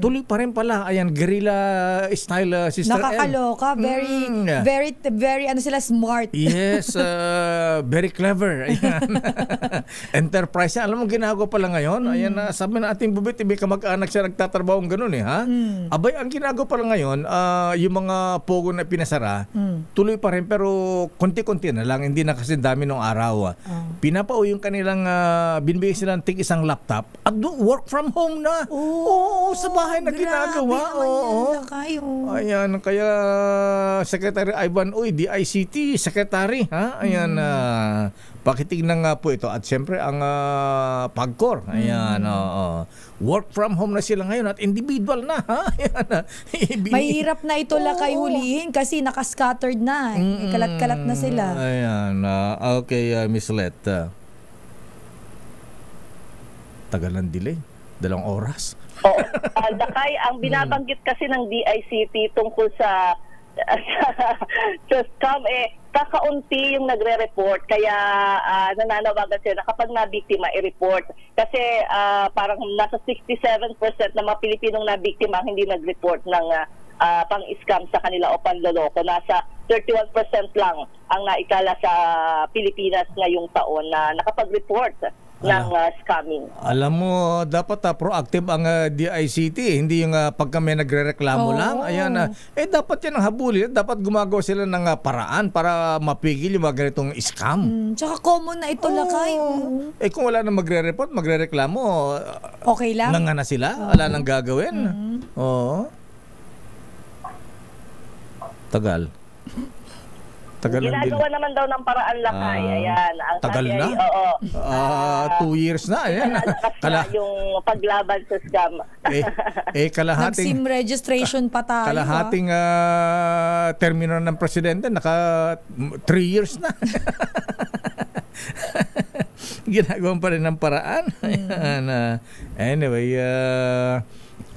Tuloy pa rin pala, ayan, guerrilla style, Sister M. Nakakaloka, very sila smart. Yes, very clever. Ayan. Enterprise. Alam mo, ginagawa pala ngayon. Ayan, sabi na ating bubit, may kamag-anak siya nagtatrabaho ganun ha. Abay, ang ginagawa pala ngayon, yung mga pogo na pinasara, tuloy pa rin, pero konti-konti na lang, hindi na kasi dami nung araw. Pinapao yung kanilang, binibigay silang tig isang laptop, at work from home na. Oo, sa bahay na ginagawa. Ayan, kaya Secretary Ivan Uy, DICT Secretary, ha? Ayan, pakitignan nga po ito. At siyempre, ang PAGCOR, ayan, work from home na sila ngayon at individual na, ha? Ayan, mahirap na ito Lakay hulihin kasi nakascattered na. Kalat-kalat na sila. Ayan, okay, Miss Let. Tagal ng delay. 2 oras. Lakay, ang binabanggit kasi ng DICT tungkol sa scam, kakaunti yung nagre-report, kaya nananawagan sila na kapag nabiktima, i-report. Kasi parang nasa 67% ng mga Pilipinong nabiktima hindi nag-report ng pang-scam sa kanila o panloloko. Nasa 31% lang ang naikala sa Pilipinas ngayong taon na nakapag-report ng scamming. Alam mo, dapat proactive ang DICT, hindi yung pagka may nagre-reklamo lang. Ayan, dapat yan ang habulin. Dapat gumagawa sila ng paraan para mapigil yung mga ganitong scam. Tsaka common na ito Lakay. Kung wala na magre-report, magre-reklamo, okay lang. nangana sila, wala nang gagawin. Tagal. Ginagawa naman daw ng paraan Lakay. Ayan. Ang tagal na? 2 years na. Ayan. Yung paglaban sa scam. Kalahating Nag-SIM registration pa tayo. Kalahating termino ng presidente, naka 3 years na. Ginagawa pa rin ng paraan. Ayan, anyway,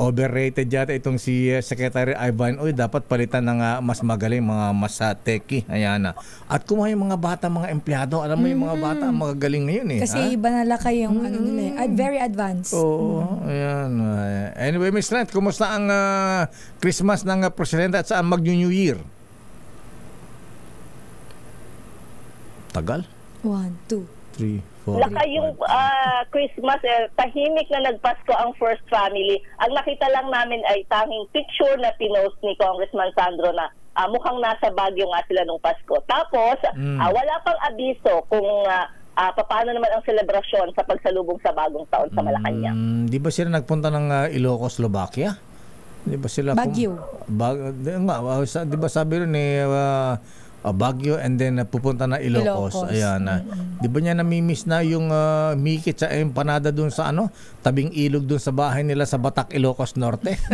overrated yata itong si Secretary Ivan Uy. Dapat palitan ng mas magaling, mga mas techy. Ayan. At kumuha yung mga bata, mga empleyado. Alam mo yung mga bata, mga galing ngayon Kasi iba na Lakay yung nila. Very advanced. Oo. Ayan. Anyway, Miss Lent, kumusta ang Christmas ng Presidente at saan mag-New Year? Tagal? 1, 2, 3, 4. Lakay yung Christmas, tahimik na nagpasko ang first family. Ang nakita lang namin ay tanging picture na pinost ni Congressman Sandro na mukhang nasa Baguio nga sila nung Pasko. Tapos, wala pang abiso kung paano naman ang selebrasyon sa pagsalubong sa bagong taon sa Malacanang. Di ba sila nagpunta ng Ilocos, Slovakia? Di ba sila? Baguio. Di ba sabi rin Baguio and then pupunta na Ilocos. Ayan. Di ba niya namimiss na yung mikit sa empanada dun sa tabing ilog dun sa bahay nila sa Batak, Ilocos Norte? 1,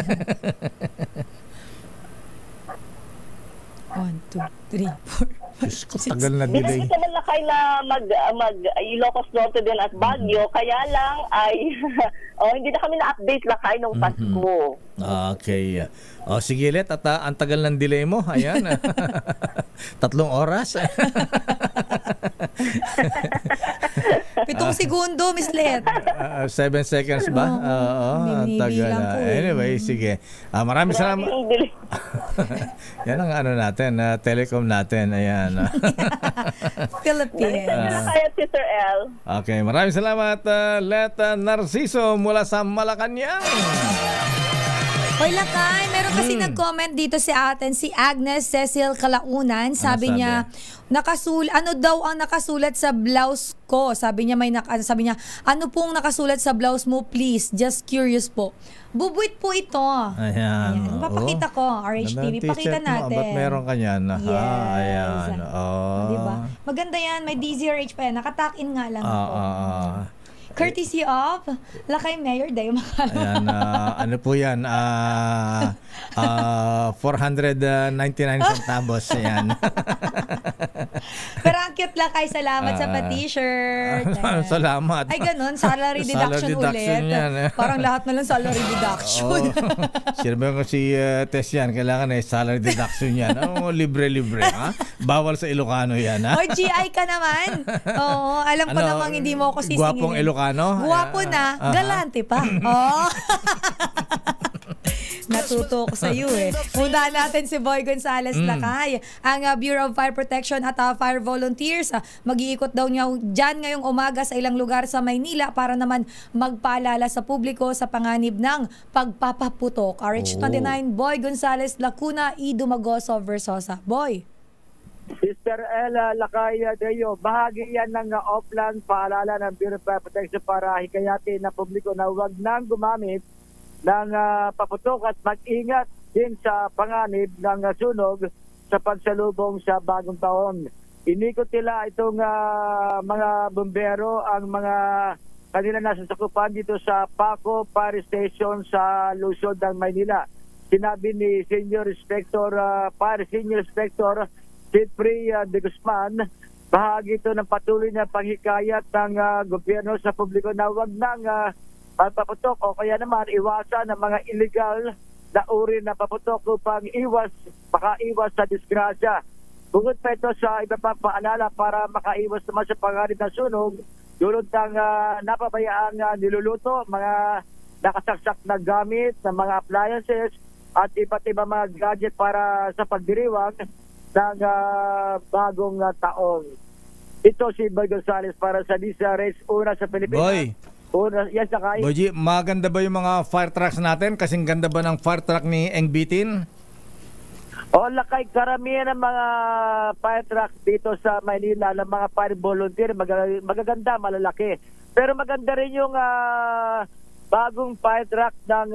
2, 3, 4. Diyos ko, tagal na delay. Binagit naman Lakay na mag Ilocos Norte din at Baguio, kaya lang ay hindi na kami na-update Lakay nung Pasko. Okay. Sige Let, at ang tagal ng delay mo. Ayan. 3 oras. 7 segundo, Miss Let. 7 seconds ba? Oo. Ang tagal. Anyway, sige. Maraming salamat. Yan ang ano natin, telecom natin. Ayan. Philippines. Kaya Sister L. Okay, maraming salamat, Let Narciso mula sa Malacanang. Hoy Lakay, meron kasi nag-comment dito si atin, si Agnes Cecil Kalaunan. Sabi niya, ano daw ang nakasulat sa blouse ko? Sabi niya, ano pong nakasulat sa blouse mo, please? Just curious po. Bubuit po ito. Ayan. Papakita ko, RHTV. Pakita natin. Ba't meron ka yan? Yes. Ayan. Diba? Maganda yan. May DZRH pa yan. Nakatakin nga lang ako. Courtesy of Lakay Mayor Day Makala. Ayan, ano po yan? 499 centavos. Ayan. Pero ang cute Lakay. Salamat sa pa-t-shirt. Salamat. Ay, ganun. Salary deduction ulit. Yan, Parang lahat na lang salary deduction. Sinabi ko si Tess yan. Kailangan salary deduction yan. Libre-libre. Ha? Bawal sa Ilocano yan. Ha? O, GI ka naman. Oo, alam ko namang hindi mo ako sisingin. Guwapong Ilocano. Guwapo na, galante pa. Oh. Natuto ko sa iyo eh. Muna natin si Boy Gonzales Lakay. Ang Bureau of Fire Protection at Fire Volunteers mag-iikot daw niya dyan ngayong umaga sa ilang lugar sa Maynila para naman magpaalala sa publiko sa panganib ng pagpapaputok. RH29, Boy Gonzales Lacuna, Ido Magoso, Versosa. Boy. Sister Ella Lakay Deo, bahagi yan ng offline paalala ng Bureau of Fire Protection para hikayatin na publiko na huwag nang gumamit ng paputok at mag-ingat din sa panganib ng sunog sa pagsalubong sa bagong taon. Inikot nila itong mga bumbero ang mga kanila nasasakupan dito sa Paco Fire Station sa lungsod ng Maynila. Sinabi ni Senior Inspector Sipri de Guzman, bahagi ito ng patuloy na paghikayat ng gobyerno sa publiko na huwag nang magpaputok o kaya naman iwasan ng mga illegal na uri na paputok upang makaiwas sa disgrasya. Bukod pa ito sa iba pang paalala para makaiwas naman sa panganib ng sunog, dulot ng napabayaang niluluto, mga nakasaksak na gamit ng mga appliances at iba't iba mga gadget para sa pagdiriwang ng bagong taon. Ito si Boy Gonzales para sa DZRH, una sa Pilipinas. Boy. Yes, Lakay. Boy, maganda ba yung mga fire trucks natin? Kasing ganda ba ng fire truck ni Eng Bitin? Lakay, karamihan ng mga fire trucks dito sa Maynila, ng mga fire volunteer, magaganda, malalaki. Pero maganda rin yung bagong fire truck ng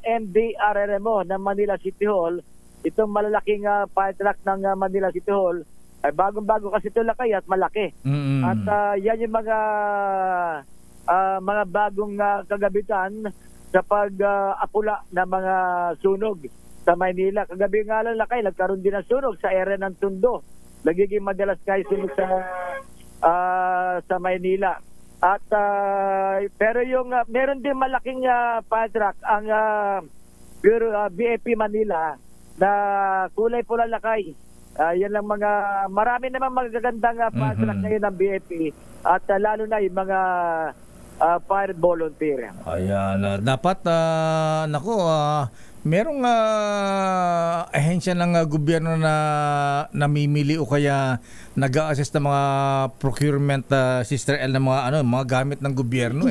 MDRRMO ng Manila City Hall. Itong malalaking fire truck ng Manila City Hall ay bagong-bago kasi ito Lakay at malaki. At yan yung mga bagong kagabitan sa pag-apula ng mga sunog sa Maynila. Kagabi nga lang Lakay, nagkaroon din ng sunog sa area ng Tondo. Nagiging madalas kayo sunog sa Maynila. At pero yung meron din malaking fire truck ang BFP Manila na kulay pula Lakay. Yan lang marami naman magagandang fire truck ngayon ng BFP at lalo na yung mga fire volunteer. Ayan, dapat merong ahensya ng gobyerno na namimili o kaya nag-a-assist ng mga procurement Sister L ng mga gamit ng gobyerno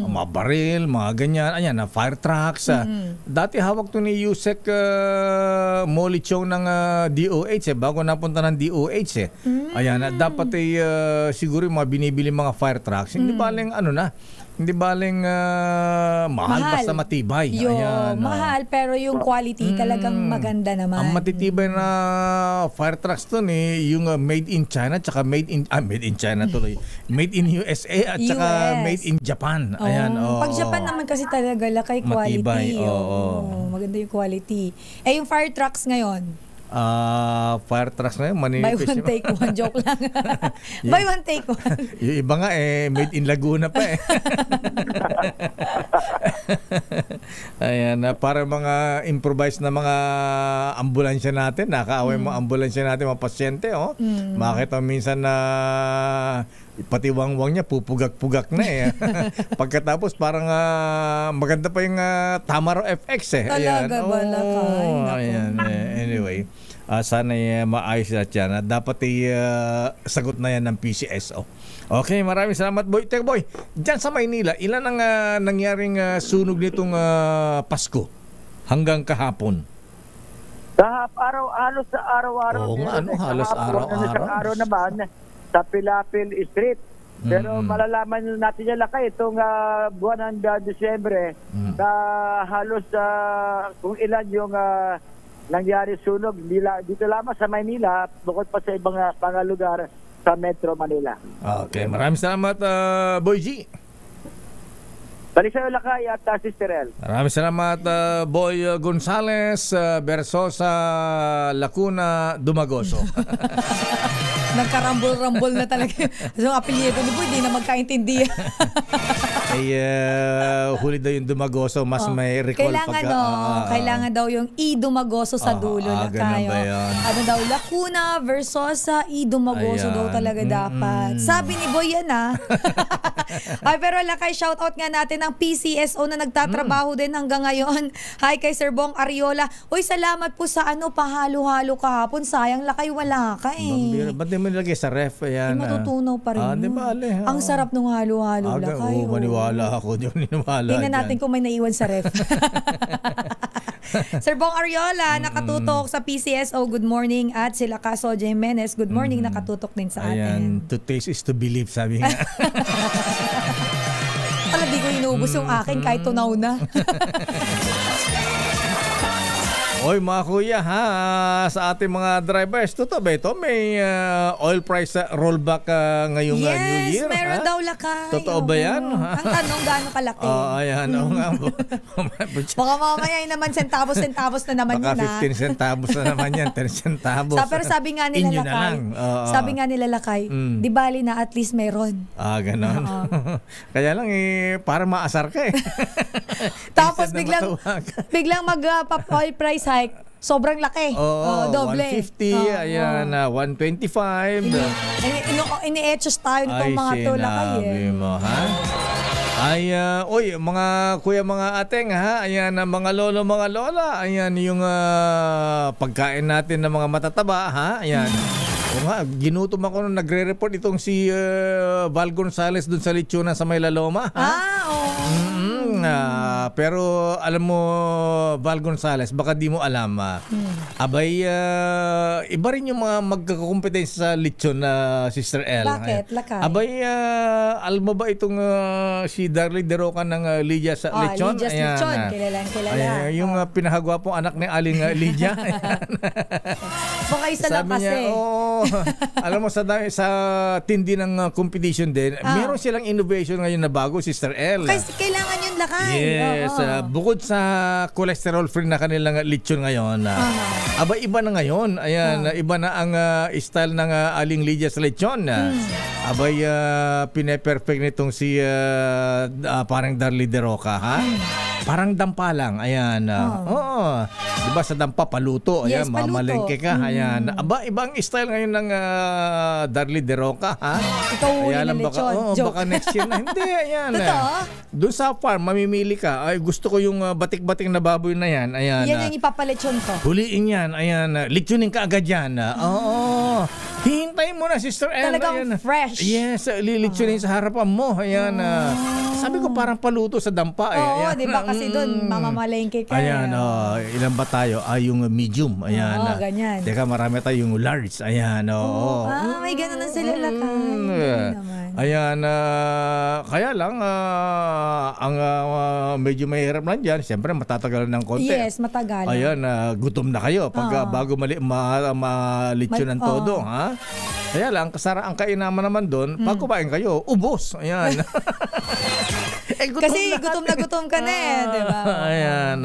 mga baril, mga ganyan, ayan, fire trucks. Dati hawak to ni Yusek Molly Chong ng DOH bago napunta ng DOH Ayan, dapat siguro yung mga binibili mga fire trucks, hindi baling hindi baling mahal basta matibay. Ayan, mahal pero yung quality talagang maganda naman. Ang matitibay na fire trucks to yung made in China tsaka made in China tuloy. Made in USA at tsaka made in Japan. Ayan, Pag Japan naman kasi talaga Lakay quality. Matibay, maganda yung quality. Yung fire trucks ngayon, fire trucks na yun, Buy manipis. one, take one. Joke lang. Buy one, take one. Yung iba nga made in Laguna pa Ayan, para mga improvised na mga ambulansya natin, nakaaway mga ambulansya natin, mga pasyente, makita minsan na pati wangwang niya pupugak-pugak na Pagkatapos parang maganda pa yung Tamaro FX Talaga ba, Lakay? Ayan, anyway. Sana maayos na yan. Dapat sagot na yan ng PCSO. Okay, maraming salamat, Boy. Teka, Boy, dyan sa Maynila, ilan ang nangyaring sunog nitong Pasko hanggang kahapon? Halos sa araw-araw. Oo nga, halos araw-araw. Sa araw naman, sa Pilapil Street. Pero malalaman natin yan, Lakay, itong buwan ng Disyembre, na halos kung ilan yung nangyari sunog dito lamang sa Maynila, bukod pa sa ibang mga lugar sa Metro Manila. Okay, maraming salamat, Boy G. Balik sa'yo, Lakay, at Sister El. Maraming salamat, Boy Gonzales, Versosa, Lacuna, Dumagoso. Nagkarambol-rambol na talaga. So, apelyido ni Boy, di na magkaintindihan. Huli daw yung Dumagoso, mas may recall kailangan kailangan daw yung Dumagoso sa dulo na kayo. Ano daw, Lacuna, Versosa, Dumagoso daw talaga dapat. Sabi ni Boy yan Ay, pero Lakay, shoutout nga natin ang PCSO na nagtatrabaho din hanggang ngayon. Hi kay Sir Bong Ariola. Uy, salamat po sa pahalo-halo kahapon. Sayang, Lakay, wala ka Ba't di mo nilagay sa ref? Ayan, matutunaw pa rin di ba, ang sarap nung halo-halo, Lakay. Maniwala ako. Di maniwala. Tingnan natin kung may naiwan sa ref. Sir Bong Ariola, nakatutok sa PCSO. Good morning. At sila Caso Jimenez, good morning. Nakatutok din sa atin. To taste is to believe, sabi nga. Pala, di ko inubos yung akin kahit tunaw na. Oy, mga kuya, sa ating mga drivers, totoo ba ito? May oil price rollback ngayong New Year? Yes, meron daw, Lakay. Totoo ba yan? Ang tanong, gaano kalaki? Ayan. Baka mamaya naman centavos na naman baka yun 15 centavos na naman yan, 10 centavos. Pero sabi nga nila, Lakay, di bali na at least meron. Ganon. Kaya lang para maasar ka Tapos biglang mag-oil price hike, sobrang laki. Doble. 150, ayan, 125. Ini-etchos tayo nitong mga to, Lakay. Sinabi mo, ha? Mga kuya, mga ateng, ayan, mga lolo, mga lola, ayan, yung pagkain natin ng mga matataba, ayan. Ginutom ako nung nagre-report itong si Val Gonzales dun sa Lechonan sa Maylaloma. Pero alam mo, Val Gonzales, baka di mo alam. Abay, iba rin yung mga magkakakompetensya sa lechon na Sister L. Bakit? Lakay? Abay, alam mo ba itong si Darlene De Roca ng Lydia sa lechon? Lydia's Lechon, kilala. Yung pinahagwapong anak ni Aling Lydia. Baka isa lang kasi. Alam mo, sa tindi ng competition din, meron silang innovation ngayon na bago, Sister L. Kasi kailangan yun, Lakay. Yes, bukod sa cholesterol free na kanilang lechon ngayon, iba na ngayon. Ayan, iba na ang style ng Aling Lydia sa lechon. Abay, pine-perfect nitong si parang Darlene De Roca, parang dampa lang. Ayan. Diba sa dampa paluto? Ayan, yes, mamalengke ka. Ayan. Ibang style ngayon ng Darlene De Roca, Ikaw huli na lechon. Baka next year na. Hindi, ayan. Doon sa farm, mamimili ka. Ay, gusto ko yung batik-batik na baboy na yan. Ayan. Yan yung ipapalechon ko. Huliin yan. Ayan. Lechonin ka agad yan. Hihintayin mo na, Sister L. Talagang fresh. Yes, lilitsunin sa harapan mo. Ayan. Sabi ko parang paluto sa dampa. Oo, di ba? Kasi doon, mamamalengke ka. Ayan, ilan ba tayo? Yung medium. Ayan. Ganyan. Teka, marami tayong large. Ayan, may ganun na sila, Lakay. Ayan, kaya lang, ang medyo mahirap lang dyan, siyempre matatagalan ng konti. Yes, matagal. Ayan, gutom na kayo pag bago malitsyon ng todo, Kaya lang, ang kainaman naman doon, pag kumain kayo, ubos. Ayan. Kasi gutom na gutom ka na di ba? Ayan.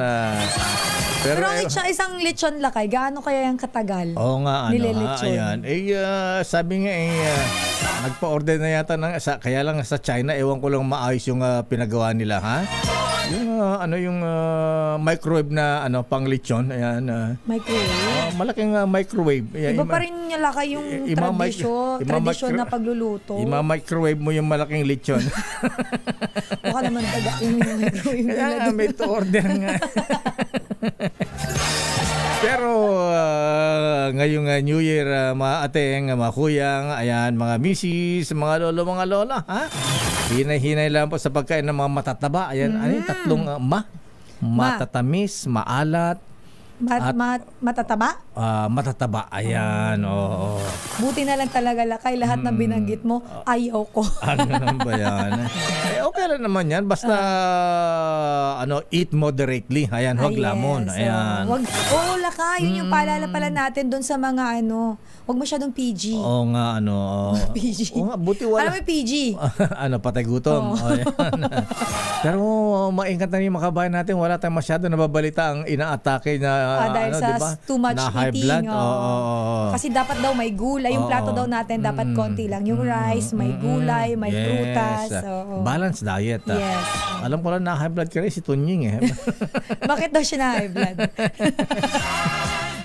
Pero isang lechon lakay, gaano kaya yung katagal? Oo nga, nililechon? Ayan. Sabi nga nagpa-order na yata kaya lang sa China, ewan ko lang maayos yung pinagawa nila, ha? Yung microwave na pang lechon, ayan. Microwave? Malaking microwave. Ayan, iba pa rin niya lakay yung tradisyon na pagluluto. Ima-microwave mo yung malaking lechon. Baka naman yung microwave nila. Kaya may to-order nga. Pero ngayong New Year, mga ateng, mga kuyang, ayan, mga misis, mga lolo, mga lola, ha? Hinay-hinay lang po sa pagkain ng mga matataba. Ayan, ano yung tatlong matatamis, maalat, matataba? Matataba. Ayan, oo. Buti na lang talaga lakay. Lahat ng binanggit mo, ayaw ko. Ano naman ba yan? Okay lang naman yan. Basta, eat moderately. Ayan, huwag lamon. Ayan. Lakay. Yun yung paalala pala natin doon sa mga huwag masyadong PG. Oo nga, PG. Oo nga, buti wala. Alam mo PG? Patay gutom. Pero maingat na yung mga kabayan natin. Wala tayong masyado nababalita ang inaatake na dahil sa diba? too much na high eating. Blood. Kasi dapat daw may gulay. Yung plato daw natin dapat konti lang. Yung rice, may gulay, may prutas. Balanced diet. Yes. Alam ko lang na high blood ka rin si Tunying. Bakit daw siya na high blood?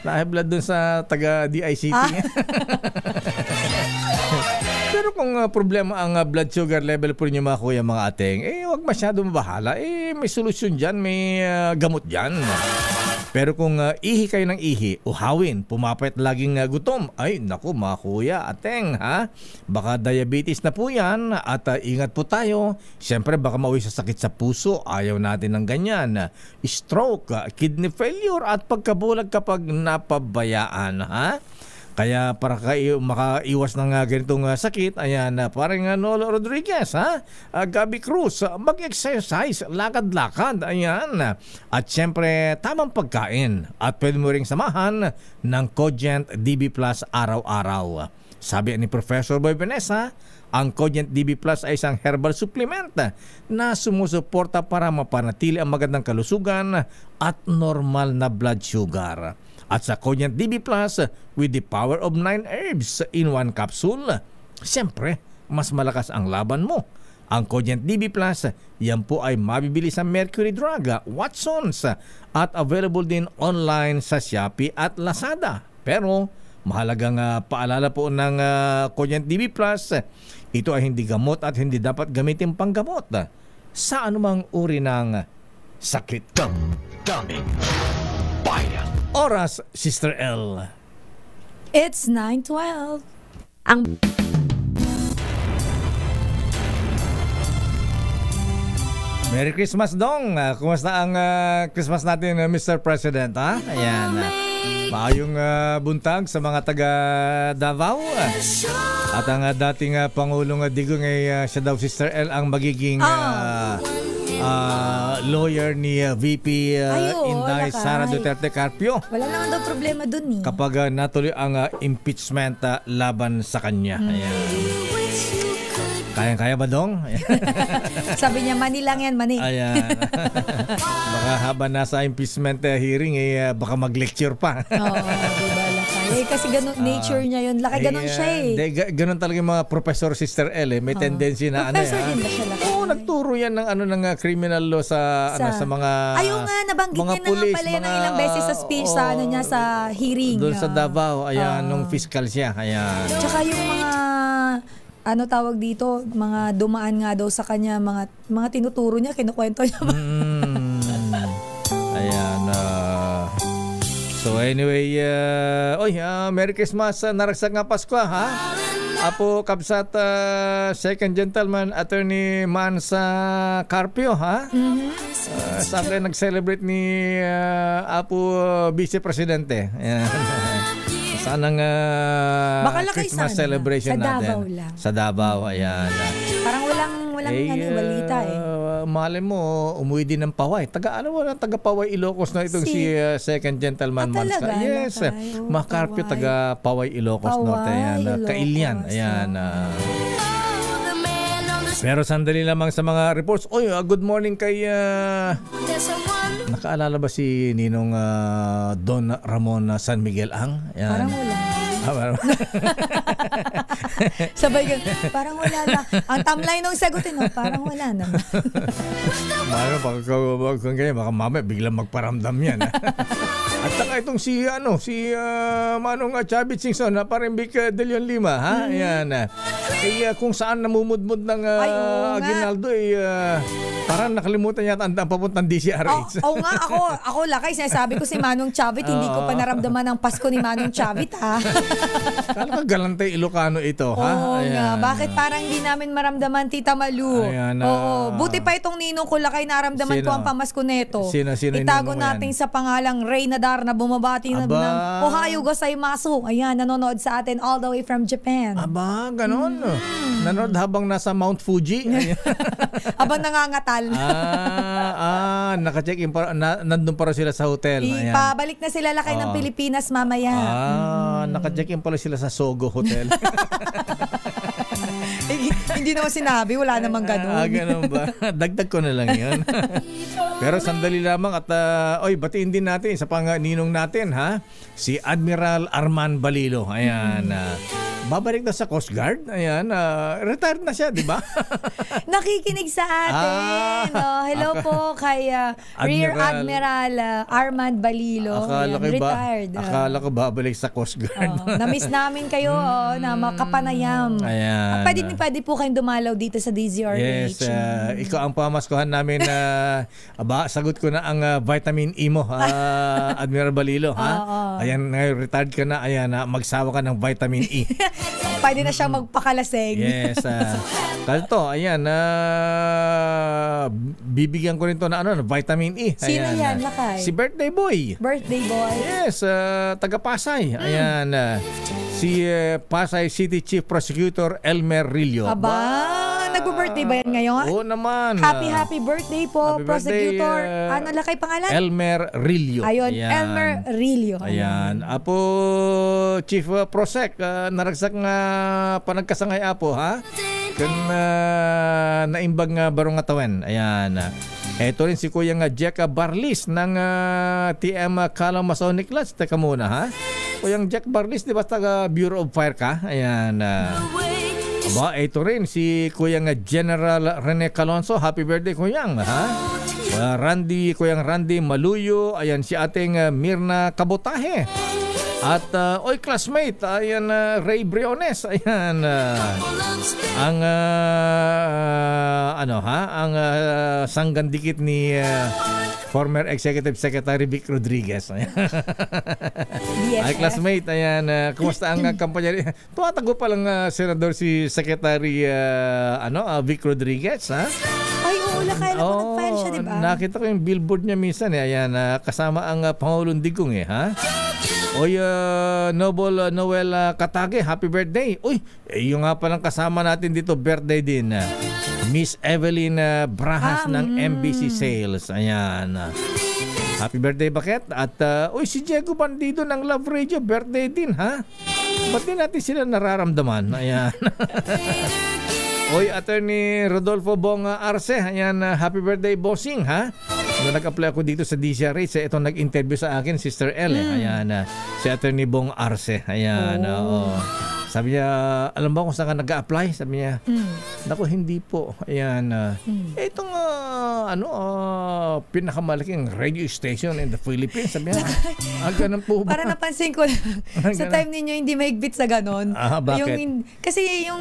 Na high blood dun sa taga-DICT. Pero kung problema ang blood sugar level po ninyo mga kuya, mga ateng, huwag masyado mabahala. May solusyon dyan, may gamot dyan. Pero kung ihi kayo ng ihi, uhawin, pumapait laging gutom, ay naku mga kuya, ateng, ha? Baka diabetes na po yan at ingat po tayo. Siyempre baka mauwi sa sakit sa puso, ayaw natin ng ganyan. Stroke, kidney failure at pagkabulag kapag napabayaan, ha? Kaya para makaiwas ng ganitong sakit, ayan, parang Nolo Rodriguez, ha? Gabi Cruz, mag-exercise, lakad-lakad, ayan. At syempre, tamang pagkain. At pwede mo ring samahan ng Cogent DB Plus araw-araw. Sabi ni Professor Boy Vanessa, ang Cogent DB Plus ay isang herbal supplement na sumusuporta para mapanatili ang magandang kalusugan at normal na blood sugar. At sa Cogent DB Plus, with the power of 9 herbs in one capsule, siyempre, mas malakas ang laban mo. Ang Cogent DB Plus, yan po ay mabibili sa Mercury Drug, Watsons, at available din online sa Shopee at Lazada. Pero, mahalagang paalala po ng Cogent DB Plus, ito ay hindi gamot at hindi dapat gamitin panggamot sa anumang uri ng sakit. Damdamin Bayan. Oras, Sister L. It's 9:12. Merry Christmas, Dong. Kumusta ang Christmas natin, Mr. President, ha? Ayan. Maayong buntag sa mga taga Davao. At ang dating Pangulong Digong ay siya daw, Sister L, ang magiging lawyer ni VP Inday Sara Duterte Carpio. Wala naman daw problema dun kapag natuloy ang impeachment laban sa kanya. Ayan. Kayang-kaya ba, Dong? Sabi niya, mani lang yan, mani. Ayan. Baka habang nasa impeachment hearing, baka mag-lecture pa. Oo, diba, lakay. Kasi ganun, nature niya yun. Lakay, ganun siya ganun talaga yung mga professor, Sister L. May tendency na professor din ba siya, lakay? Oo, nagturo yan ng criminal law sa mga ayaw nga, nabanggit niya na nga pala yan ng ilang beses sa speech sa niya sa hearing. Doon sa Davao, ayan, nung fiscal siya. Ayan. Tsaka yung mga tawag dito, mga dumaan nga daw sa kanya, mga tinuturo niya, kinukwento niya. Ayan. So anyway, Merry Christmas, naragsak nga Pasko, ha? Apo Kabsat, Second Gentleman Attorney Mansa Carpio, ha? Sabi nag-celebrate ni Apo Vice Presidente. Ayan. Sanang Christmas celebration sa natin. Davao lang. Sa Davao, ayan. Parang walang balita Malay mo, umuwi din ng Paway. Taga Paway Ilocos na itong si Second Gentleman Mansa. Yes, Macarpio, taga Paway Ilocos Norte. Ayan, Kailian. Ayan. Pero sandali lamang sa mga reports. Oy, good morning kay... nakaalala ba si Ninong Don Ramon San Miguel Ang? Yan. Parang wala. Sabay ka, parang wala na. Ang tamlay nung sagutin, parang wala naman. Kung ganyan, baka mamaya biglang magparamdam yan. At saka itong si Manong Chavit Singson, parang Vic De Leon Lima, ha? Ayan. Kung saan namumudmud ng Aguinaldo, parang nakalimutan yata ang papuntang DCRH. Oo nga, ako lakay, sinasabi ko si Manong Chavit, hindi ko pa naramdaman ang Pasko ni Manong Chavit, ha? Kala ka galantay Ilocano ito, ha? Oo nga, bakit parang hindi namin maramdaman, Tita Malu? Ayan, Oo, buti pa itong ninong ko lakay, naramdaman ko ang pamasko neto. Sino Itago natin sa pangalang Reynadar na bumabati ng Ohayo gozaimasu. Ayan, nanonood sa atin all the way from Japan. Aba, ganon. Nanonood habang nasa Mount Fuji. Habang nangangatal. Naka-check-in pa, nandun para sila sa hotel. Ayan. Pabalik na sila lakay ng Pilipinas mamaya. Naka-check-in pala sila sa Sogo Hotel. Hindi naman sinabi, wala namang ganun. Ganun ba? Dagdag ko na lang yun. Pero sandali lamang at batiin din natin sa ninong natin, ha? Si Admiral Arman Balilo. Ayan. Babalik na sa Coast Guard. Ayan. Retired na siya, di ba? Nakikinig sa atin. Hello po kay Rear Admiral Arman Balilo. Retired. Akala ko babalik sa Coast Guard. Na-miss namin kayo na makapanayam. Ayan. Pwede po kayong dumalaw dito sa DZRH. Yes. Ikaw ang pamaskuhan namin na sagot ko na ang vitamin E mo, Admiral Balilo. Ha? Ayan, retired ka na. Ayan, magsawa ka ng vitamin E. Pwede na siyang magpakalaseng. Yes. Kalto, ayan, bibigyan ko rin to na vitamin E. Ayan, sino yan, lakay? Si Birthday Boy. Birthday Boy? Yes, taga Pasay. Ayan, si Pasay City Chief Prosecutor Elmer Rillo. Nag-birthday ba yan ngayon? Oo naman. Happy birthday po, happy Prosecutor. Birthday, ano lakay pangalan? Elmer Rillo. Ayun, Elmer Rillo. Ayan. Apo, Chief Prosec, naragsak nga panagkasangay apo, ha? Kan naimbag nga barong atawen. Ayan. Ito rin si Kuya nga Jack Barlis ng TM Kalang Masonic Lodge. Teka muna, ha? Kuyang Jack Barlis, di ba taga Bureau of Fire ka? Ayan. Ito rin si Kuyang General Rene Calonso. Happy birthday, Kuyang, ha? Kuyang Randy Maluyo. Ayan, si ating Mirna Kabotahe. At classmate, ayan, Ray Briones. Ayan, ang sanggandikit ni former Executive Secretary Vic Rodriguez. Ay, classmate, ayan, kumusta ang kampanya? Tumatago pa lang Senador si Secretary Vic Rodriguez, ha? Ay, oo, lakay lang nag-file siya, di ba? Nakita ko yung billboard niya minsan, ayan, kasama ang Pangulong Digong, ha? Oy, Noble Noel Katage, happy birthday. Uy, yung nga palang kasama natin dito, birthday din. Miss Evelyn Brahas ng MBC Sales. Ayan. Happy birthday, Bakit? At, si Diego Bandido ng Love Radio, birthday din, ha? Ba't din natin sila nararamdaman? Ayan. Attorney Rodolfo Bong Arce, ayan, happy birthday, bossing, ha? Nung nag-apply ako dito sa DCRH, ito nag-interview sa akin, Sister L. Ayan, si Attorney Bong Arce. Ayan, sabi niya, alam ba kung saan ka nag-a-apply? Sabi niya, naku, hindi po. Ayan, itong pinakamalaking radio station in the Philippines. Sabi niya, ganun po ba? Para napansin ko sa time ninyo hindi mahigbit sa ganon. Bakit? Kasi yung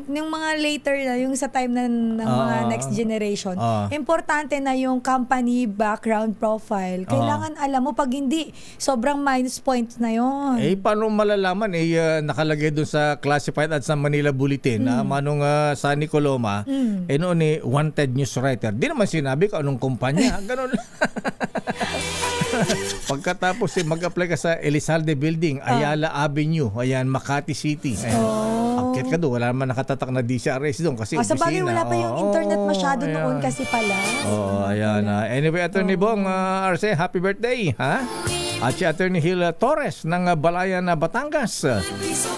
mga later na, yung sa time ng mga next generation, importante na yung company background profile. Kailangan alam mo, pag hindi, sobrang minus points na yon. Paano malalaman? Nakalagay dun sa classified at sa Manila Bulletin na Manong Sunny Coloma, noon wanted news writer. Di naman sinabi ko anong kumpanya. Ganon. Pagkatapos mag-apply ka sa Elizalde Building, Ayala Avenue, ayan, Makati City. Akit ka doon, wala naman nakatatak na DCRS doon kasi sa bagay wala pa yung internet masyado noon kasi pala. Ayan. Anyway, Attorney Bong Arce, happy birthday, ha? At si Attorney Hill Torres ng Balayan, Batangas.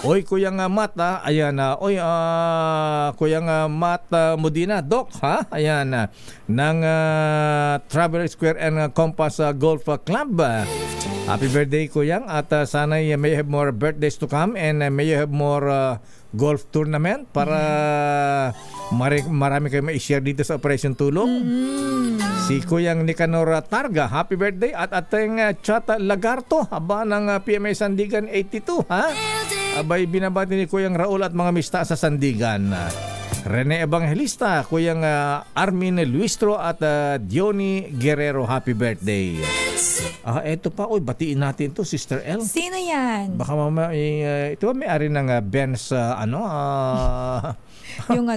Oy, Kuyang Matt, ayan, Kuyang Matt Modina, Doc, ha? Ayan, ng Traveler Square and Compass Golf Club. Happy birthday, Kuyang, at sana may you have more birthdays to come and may you have more golf tournament para marami kayo ma-share dito sa Operation Tulong. Si Kuyang Nicanor Targa, happy birthday. At ating Chat Lagarto, haba ng PMA Sandigan 82, ha? Abay, binabati ni Kuyang Raul at mga mista sa Sandigan. Rene Evangelista, Kuyang Armin Luistro at Diony Guerrero, happy birthday. Eto pa, batiin natin to, Sister L. Sino yan? Baka ito ba may-ari ng Benz, yung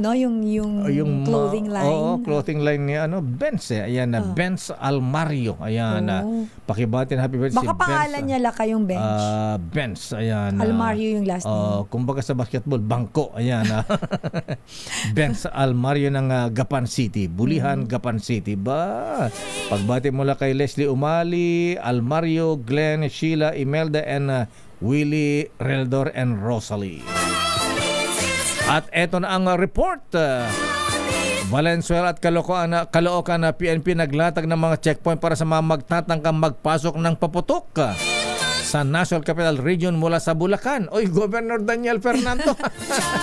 clothing line. Oo, clothing line ni Benz Ayan, Benz Almario. Ayan, pakibatin, happy birthday. Baka pangalan niya lang kayong Benz. Benz, ayan. Almario yung last name. Kumbaga sa basketball, bangko. Ayan. Benz Almario ng Gapan City. Bulihan, Gapan City. Pagbati mula kay Leslie Umali, Almario, Glenn, Sheila, Imelda, and Willie, Reldor, and Rosalie. At eto na ang report. Valenzuela at Caloocan na PNP naglatag ng mga checkpoint para sa mga magtatangkang magpasok ng paputok sa National Capital Region mula sa Bulacan. Oy, Governor Daniel Fernando.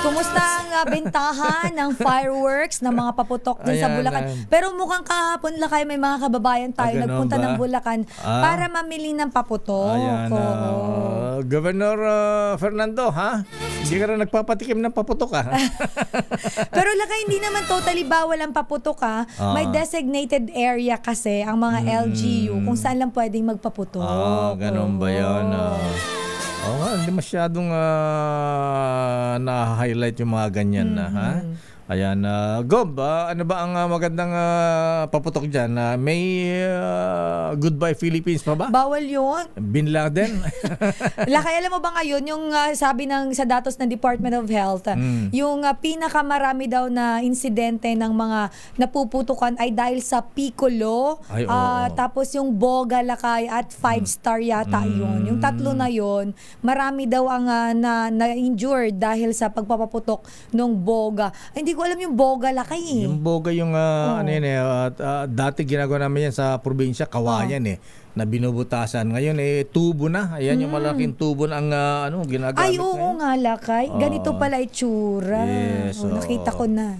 Kumusta ang bentahan ng fireworks ng mga paputok din sa Bulacan? Pero mukhang kahapon lakay may mga kababayan tayo nagpunta ng Bulacan para mamili ng paputok. Ayan, Governor Fernando, ha? Hindi ka rin nagpapatikim ng paputok, ha? Pero lakay hindi naman totally bawal ang paputok, ha? May designated area kasi ang mga LGU kung saan lang pwedeng magpaputok. Ganun ba yan? Hindi masyadong na-highlight yung mga ganyan na, ha? Ayan, Gob, ano ba ang magandang paputok dyan? May Goodbye Philippines pa ba? Bawal yun. Bin Laden? Lakay, alam mo ba ngayon, yung sabi sa datos ng Department of Health, yung pinakamarami daw na insidente ng mga napuputukan ay dahil sa Piccolo, tapos yung Boga, Lakay, at 5-star yata yun. Yung tatlo na yun, marami daw ang na-injured dahil sa pagpapaputok ng Boga. Hindi ko alam yung Boga, Lakay. Yung Boga yung dati ginagawa namin yan sa probinsya, Kawayan na binubutasan. Ngayon tubo na. Ayan yung malaking tubo ang ginagamit. Ay, oo nga, Lakay. Ganito pala itsura. Yes, nakita ko na.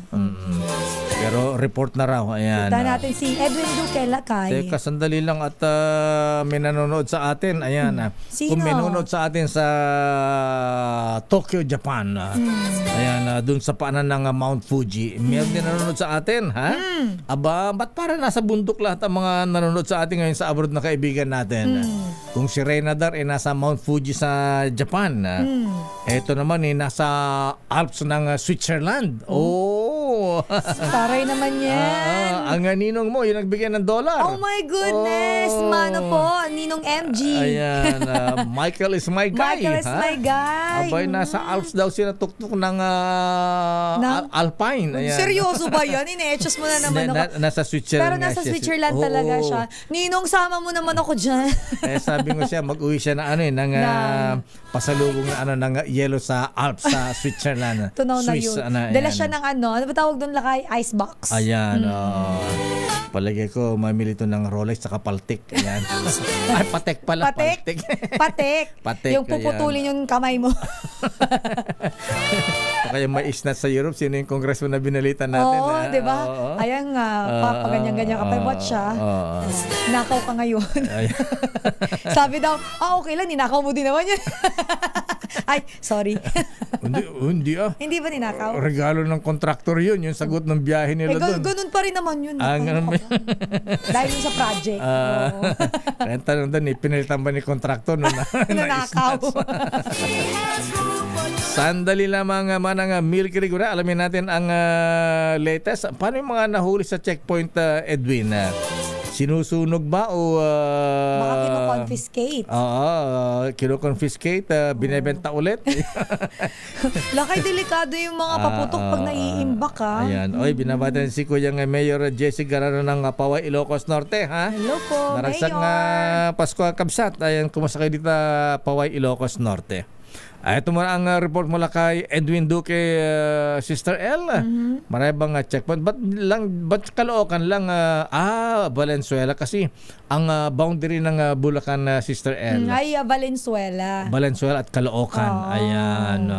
Pero report na raw. Ayan. Kita natin si Edwin Duque, Lakay. Teka, sandali lang at may nanonood sa atin. Ayan. Sino? Kung may nanonood sa atin sa Tokyo, Japan. Ayan, dun sa paanan ng Mount Fuji. Meron din nanonood sa atin, ha? Aba, ba't para nasa bundok lahat ang mga nanonood sa atin ngayon sa abroad na kaibigan natin? Kung si Reynadar nasa Mount Fuji sa Japan. Eto naman nasa Alps ng Switzerland. Taray naman yan. Ang ninong mo, yung nagbigay ng $. Oh my goodness. Mano po, ninong MG. Ayan, Michael is my guy. Michael is my guy. Abay, nasa Alps daw sila tuktok ng Alpine. Ayan. Seryoso ba yan? Ine-etchos mo na naman ako. Nasa Switzerland. Pero nasa Switzerland talaga siya. Ninong, sama mo naman ako dyan. Sabi ko siya, mag-uwi siya ng pasalubong ng yelo sa Alps sa Switzerland. Tunaw na yun. Dala siya ng ano ba tawag doon, Lakay? Icebox. Ayan, palagay ko mamili ito ng Rolex sa Paltik. Ayan. Ay, Patek pala. Patek. Yung puputulin yung kamay mo. Kaya may isnat sa Europe, sino yung congressman na binalitan natin? Di ba? Ayan nga, paganyan-ganyan ka pa. Watch siya. Nakaw ka ngayon. Sabi daw, okay lang, ninakaw mo din naman yan. Ay, sorry. Hindi Hindi ba ninakaw? Regalo ng kontraktor yun, yung sagot ng biyahe nila doon. Ganun pa rin naman yun. Ganun ba? Dahil yun sa project. Kaya tanong doon, pinalitan ba ni kontraktor na nanakaw? Sandali lamang manang Milky Rigura. Alamin natin ang latest. Paano yung mga nahuli sa checkpoint, Edwin? sinusunog ba o Baka kino-confiscate. kino-confiscate, binebenta ulit. Lakay, delikado yung mga paputok pag naiimbak ka. Ayan. Oy, binabatan si Kuyang Mayor Jesse Garano ng Paway, Ilocos Norte, ha? Hello po, Naragsak Mayor. nga Pasko ang kabsat. Ayan, kumusta kayo dito, Paway, Ilocos Norte. Ito muna ang report mula kay Edwin Duque, Sister L. Marami bang checkpoint? Ba't Caloocan lang? Valenzuela kasi ang boundary ng Bulacan, Sister L. Ay, Valenzuela. Valenzuela at Caloocan. Ayan.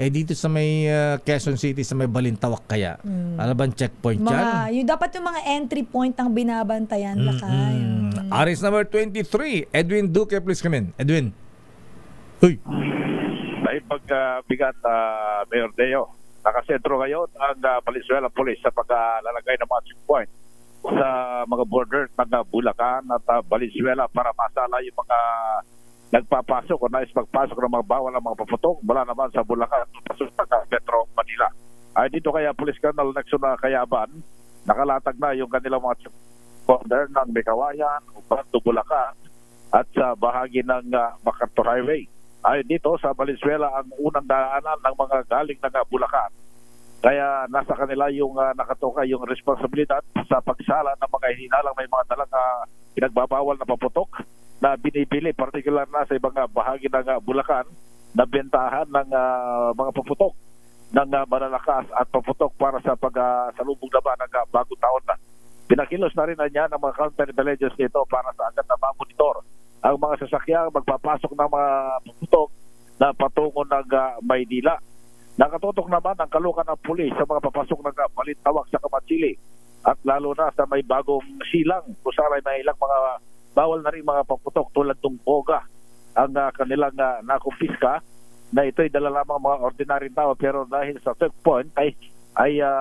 Dito sa may Quezon City, sa may Balintawak kaya. Ano bang checkpoint dyan? Dapat yung mga entry point ang binabantayan, Lakay. Aris number 23, Edwin Duque, please come in. Edwin. Uy. Dahil pagbigat, Mayor Deo, nakasentro ngayon ang Valenzuela Police sa paglalagay ng mga checkpoint sa mga border ng Bulacan at Valenzuela para masala yung mga nagpapasok o nais magpasok ng mga bawal ng mga paputok mula naman sa Bulacan pasok sa Metro Manila. Dito kaya Police Colonel Nexon Kayaban, nakalatag na yung kanilang mga border ng Mekawayan, Ubanto, Bulacan at sa bahagi ng MacArthur Highway. Dito sa Valenzuela ang unang daanan ng mga galing ng Bulacan. Kaya nasa kanila yung nakatoka yung responsibilidad sa pagsala ng mga hinalang may mga dalang pinagbabawal na paputok na binibili, particular na sa ibang bahagi ng Bulacan na bentahan ng mga paputok ng malalakas at paputok para sa pagsalubog naman ng bagong taon na. Pinakilos na rin niya ng mga counter-intelligence nito para sa agad na mamonitor ang mga sasakyang magpapasok ng mga paputok na patungo ng Maynila. Nakatutok naman ang kalukan ng pulis sa mga papasok ng Balintawak sa Kamatsili at lalo na sa may bagong silang kung saan may ilang mga bawal na rin mga paputok tulad ng boga ang kanilang nakumpiska na ito'y dala lamang mga ordinaryong tao pero dahil sa checkpoint ay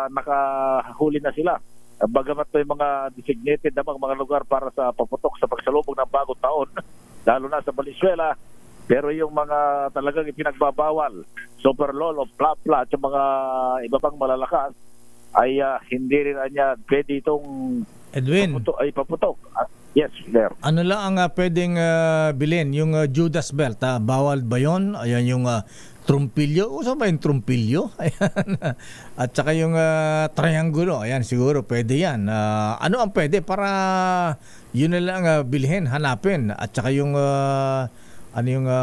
nakahuli na sila. Bagamat may mga designated namang mga lugar para sa paputok sa pagsalubog ng bagong taon, lalo na sa Valenzuela, pero yung mga talagang ipinagbabawal, super lolo, pla-pla, at yung mga iba pang malalakas, ay hindi rin niya pwede itong Edwin, paputok. Yes, there. Ano lang ang pwedeng bilhin? Yung Judas Belt, bawal ba yun? Ayan yung trumpilyo. Uso ba yung trumpilyo? Ayan. At saka yung triangulo. Ayan, siguro pwede yan. Ano ang pwede para yun na lang bilhin, hanapin? At saka yung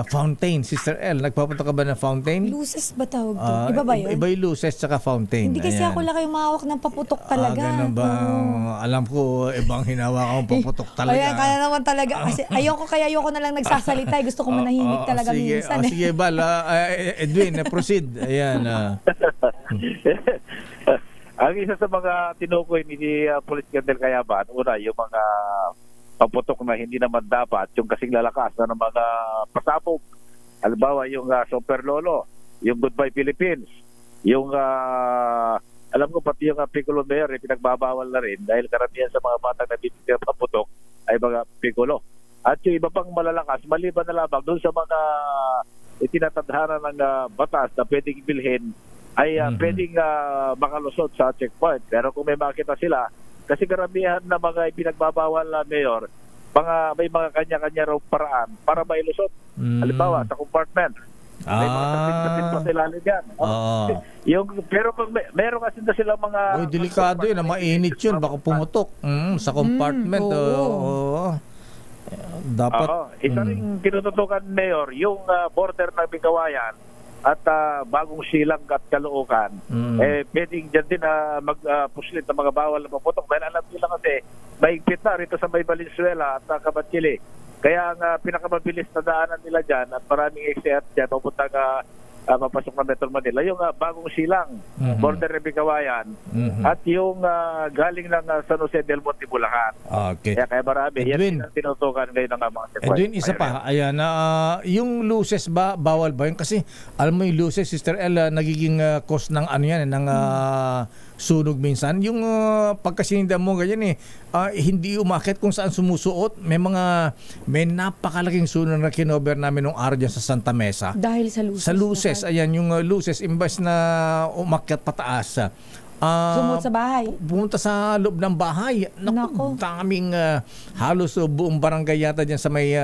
fountain, Sister L. Nagpapunta ka ba ng fountain? Luces ba tawag to? Iba ba yun? Iba yung luces tsaka fountain. Hindi kasi ako lang yung mahawak ng paputok talaga. Ganun ba? Alam ko, ibang hinawa akong paputok talaga. Ayan, kaya naman talaga. Kasi ayoko na lang nagsasalita. Gusto ko manahimik talaga minsan. Sige, Edwin, proceed. Ayan. Ang isa sa mga tinukoy ni Police Colonel Kayaban, una, yung mga paputok na hindi naman dapat, yung kasing lalakas na ng mga pasabog. Halimbawa, yung Super Lolo, yung Goodbye Philippines, yung alam ko pati yung Piccolo Mayor, pinagbabawal na rin dahil karamihan sa mga batang nabibigyan paputok ay mga Piccolo. At yung iba pang malalakas, maliban na lamang doon sa mga itinatadhana ng batas na pwedeng bilhin, ay pwedeng makalusot sa checkpoint. Pero kung may makita sila, kasi karamihan na mga ipinagbabawal na Mayor, may mga kanya-kanya raw paraan para mailusot. Halimbawa, sa compartment. May mga tapit-tapit pa sila yan. Pero pag meron kasi na sila mga... Delikado yun, mainit yun, baka pumutok sa compartment. Dapat... Isa rin tinututukan, Mayor, yung border ng Bigawayan at bagong silang at Caloocan, pwedeng dyan din magpuslit ng mga bawal na paputok. Dahil alam nila kasi, maigpit na rito sa may Valenzuela at Kamatsili. Kaya ang pinakamabilis na daanan nila dyan at maraming exit dyan, papuntang mapasok na Metro Manila, yung bagong silang, border ng Bigawayan, at yung galing ng San Jose del Monte, Bulacan. Okay. Kaya marami. Edwin, yan ang tinutukan ngayon ng mga checkpoint. Edwin, isa pa. Ayan, yung luces ba, bawal ba yun? Kasi alam mo yung luces, Sister Ella, nagiging cause ng ano yan, ng sunog minsan. Yung pagkasinda mo ganyan hindi umakit kung saan sumusuot. May napakalaking sunog na kinover namin nung araw dyan sa Santa Mesa. Dahil sa luces. Sa luces, ayan, yung luces, imbas na umakyat pataas, Sumot sa bahay. Pumunta sa loob ng bahay. Nako. Daming halos buong barangay yata dyan sa may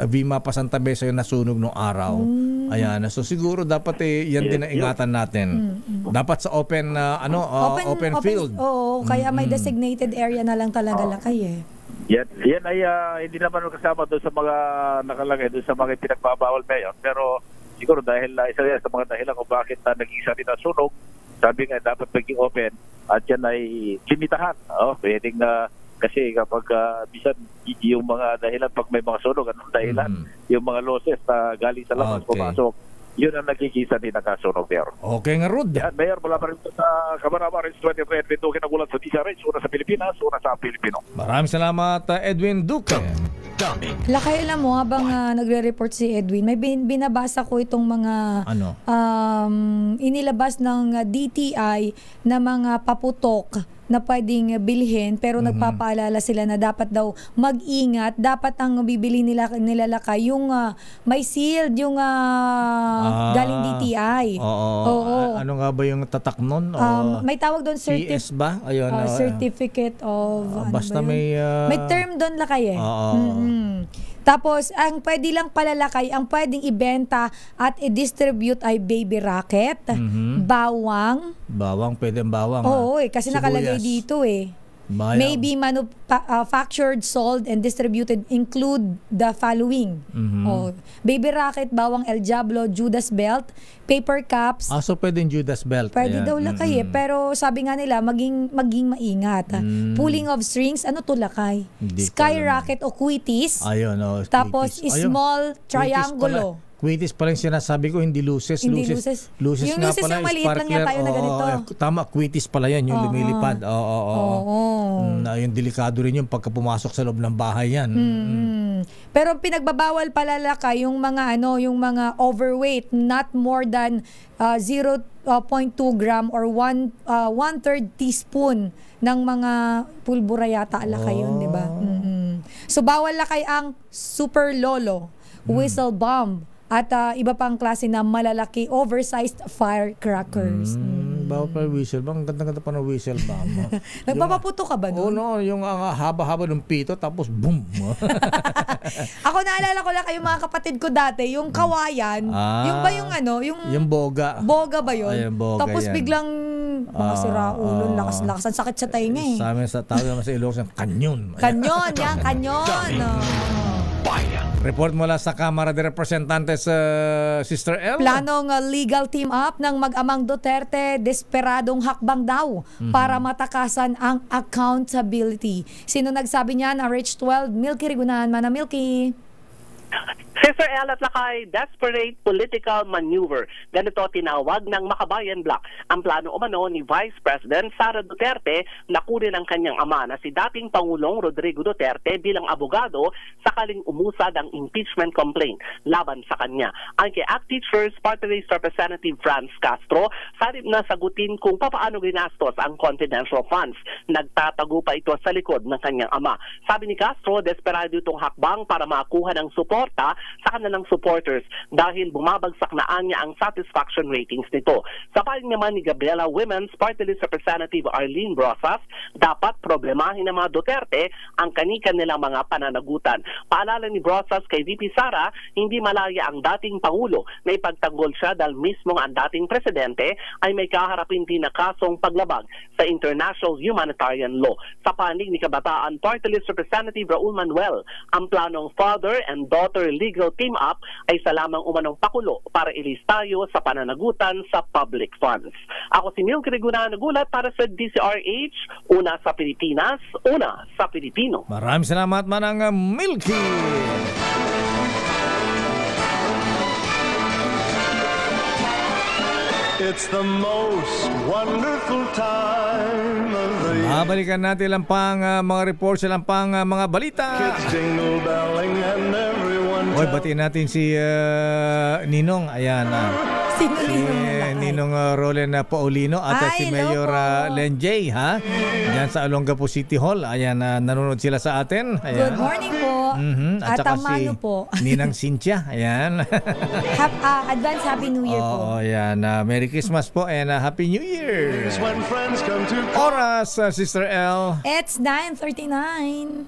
Vimapa Santa Mesa yung nasunog nung araw. Ayan, so siguro dapat yan din ang ingatan natin. Dapat sa open open field. Oo, kaya may designated area na lang talaga lakay Yan ay hindi naman kasama doon sa mga nakalagay doon sa mga pinagbabawal mayor, pero siguro dahil isa yan sa mga dahilan kung bakit nag-isa rin ang sunog, sabi nga dapat maging open at yan ay limitahan. Pwedeng kasi kapag bisan yung mga dahilan pag may mga sunog, anong dahilan? Yung mga losses na galing sa labas pumasok, yun ang nagkikisa din ang kasunog, Mayor. Okay nga, Rod. Yan, Mayor, mula pa rin sa Camarama Range 23, Edwin Duque, nagulat sa Disa Range, una sa Pilipinas, una sa Pilipino. Maraming salamat, Edwin Duque. Lakay, alam mo, habang nagre-report si Edwin, may binabasa ko itong mga inilabas ng DTI na mga paputok na pwedeng bilhin, pero nagpapaalala sila na dapat daw mag-ingat, dapat ang bibili nila lakay yung may sealed, yung galing DTI. Oo. Ano nga ba yung tatak nun? May tawag doon CS ba? Ayun, certificate of basta may term doon lakay Tapos, ang pwede lang palalakay, ang pwedeng ibenta at i-distribute ay baby racket, bawang. Bawang, pwede ang bawang. Oo, kasi nakalagay dito Bayang. Maybe manufactured, sold, and distributed include the following. Baby racket, bawang El Diablo, Judas belt, paper cups. So pwedeng Judas belt. Pwede daw lakay pero sabi nga nila, maging maingat. Pulling of strings, ano to lakay? Sky racket o quitis. Ayun, Tapos small triangulo. Quitis pa rin sinasabi ko, hindi luces. Hindi luces. Yung luces yung maliit lang yan tayo na ganito. Tama, quitis pala yan, yung lumilipad. Yung delikado rin yung pagka pumasok sa loob ng bahay yan. Pero pinagbabawal pala lakay yung mga yung mga overweight, not more than 0.2 gram or 1/3 teaspoon ng mga pulbura yata lakay yun, di ba? So bawal lakay ang super lolo, whistle bomb, at iba pang klase na malalaki oversized firecrackers. Bawal pa whistle bomb. Ang ganda-ganda pa ng whistle bomb. Nagpapaputo ka ba nun? Yung haba-haba ng pito tapos boom. Ako naalala ko lang kayong mga kapatid ko dati, yung kawayan, yung ba yung yung boga. Boga ba yun? Boga tapos yan. biglang mga siraulo, lakas-lakas, ang sakit sa tainga Sa amin sa tawag naman sa Ilocos, kanyon. Kanyon, kanyon. Report mula sa Kamara de Representantes, Sister L. Planong legal team up ng mag-amang Duterte, desperadong hakbang daw para matakasan ang accountability. Sino nagsabi niyan? RH12, Milky Rigunan. Mana Milky. Sister El at lakay, desperate political maneuver. Ganito tinawag ng Makabayan Bloc ang plano umano ni Vice President Sara Duterte na kunin ang kanyang ama na si dating Pangulong Rodrigo Duterte bilang abogado sakaling umusad ang impeachment complaint laban sa kanya. Ang kay ACT Teachers Party List Representative Franz Castro, sarip na sagutin kung papaano ginastos ang confidential funds. Nagtatago pa ito sa likod ng kanyang ama. Sabi ni Castro, desperado itong hakbang para makakuha ng suporta sa kanilang supporters dahil bumabagsak na niya ang satisfaction ratings nito. Sa paling naman ni Gabriela Women's Party List Representative Arlene Brosas, dapat problemahin ng mga Duterte ang kanika nilang mga pananagutan. Paalala ni Brosas kay VP Sara, hindi malaya ang dating Pangulo na ipagtanggol siya dahil mismo ang dating Presidente ay may kaharapin din na kasong paglabag sa international humanitarian law. Sa panig ni Kabataan Party List Representative Raul Manuel, ang planong father and daughter legal team up ay sa lamang umanong pakulo para ilis tayo sa pananagutan sa public funds. Ako si Milky Rigunan, nagulat para sa DCRH, una sa Pilipinas, una sa Pilipino. Maraming salamat manang Milky. It's the most wonderful time of the year. Babalikan natin lang pang mga reports, lang pang mga balita. Kids jingle belling and everyone. Batiin natin si Ninong. Ayan. Sino Ninong Nalakay? Ninong Roland Paulino at si Mayor Len J, ha? Diyan sa Olongapo City Hall. Ayan, nanonood sila sa atin. Ayan. Good morning po. At saka si po. Ninang Cynthia. Ayan. Advance Happy New Year po. Ayan. Merry Christmas po and Happy New Year. When friends come to Oras, Sister L. It's 9:39.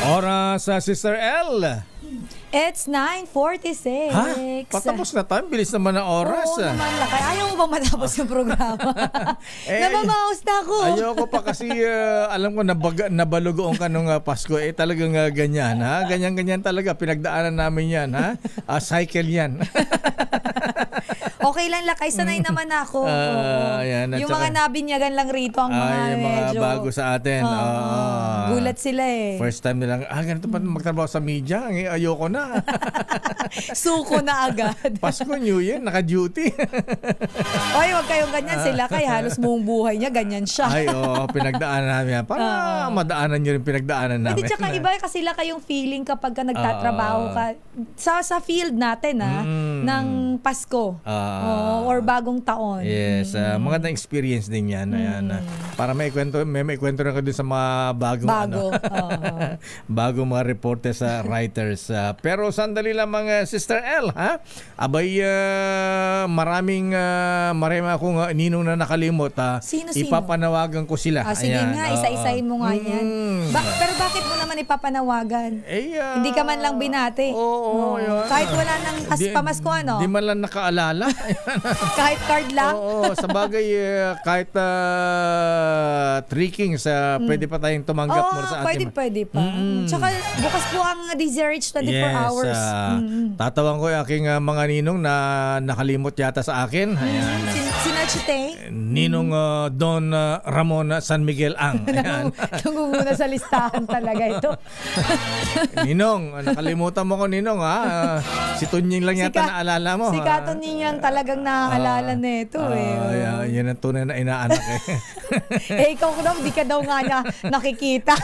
Oras, Sister L. It's 9:46. Ha? Patapos na tayo. Bilis naman ang oras. Oo naman, Lakay. Ayaw mo ba matapos yung programa? Namamaos na ako. Ayoko pa kasi alam ko nabalugoon ka nung Pasko. Talagang ganyan, ha? Ganyan-ganyan talaga. Pinagdaanan namin yan, ha? Cycle yan. Okay lang, Lakay. Sanay naman ako. Ayan, yung mga nabinyagan lang rito ang mga yung mga medyo bago sa atin. Gulat sila eh. First time nilang, ganito pa magtrabaho sa media. Ayoko na. Suko na agad. Pasko, New Year, naka-duty. Oy, wag kayong ganyan sila. Kay halos buong buhay niya, ganyan siya. Ay, pinagdaanan namin yan. Para madaanan nyo rin pinagdaanan namin. Hindi, tsaka iba kasi sila kayong feeling kapag ka nagtatrabaho ka sa field natin, ng Pasko. Or bagong taon. Yes, magandang experience din yan. Ayan, para may kwento na ka dun sa mga bagong mga reporters, writers. Pero sandali lang mga Sister L, ha? Abay, marami akong ninong na nakalimot, ha? Sino? Ipapanawagan ko sila. Sige nga, isa-isahin mo nga yan. Pero bakit mo naman ipapanawagan? Hindi ka man lang binati. Oo, yun. Kahit wala nang pamasko, ano? Di man lang nakaalala. Kahit card lang? Oo, sa bagay, kahit 3 Kings, pwede pa tayong tumanggap mo sa atin. Pwede pa. Tsaka bukas po ang DZRH 24 hours. Tatawan ko yung aking mga ninong na nakalimot yata sa akin. Ayan. Sinachite? Ninong Don Ramon San Miguel Ang. Ayan. Nangunguna sa listahan talaga ito. Ninong, nakalimutan mo ko, Ninong, ha? Si Tunying lang yata naalala mo. Si Katunying talagang naaalala nito Yan ang tunay na inaanak ikaw ko daw, di ka daw nga niya nakikita.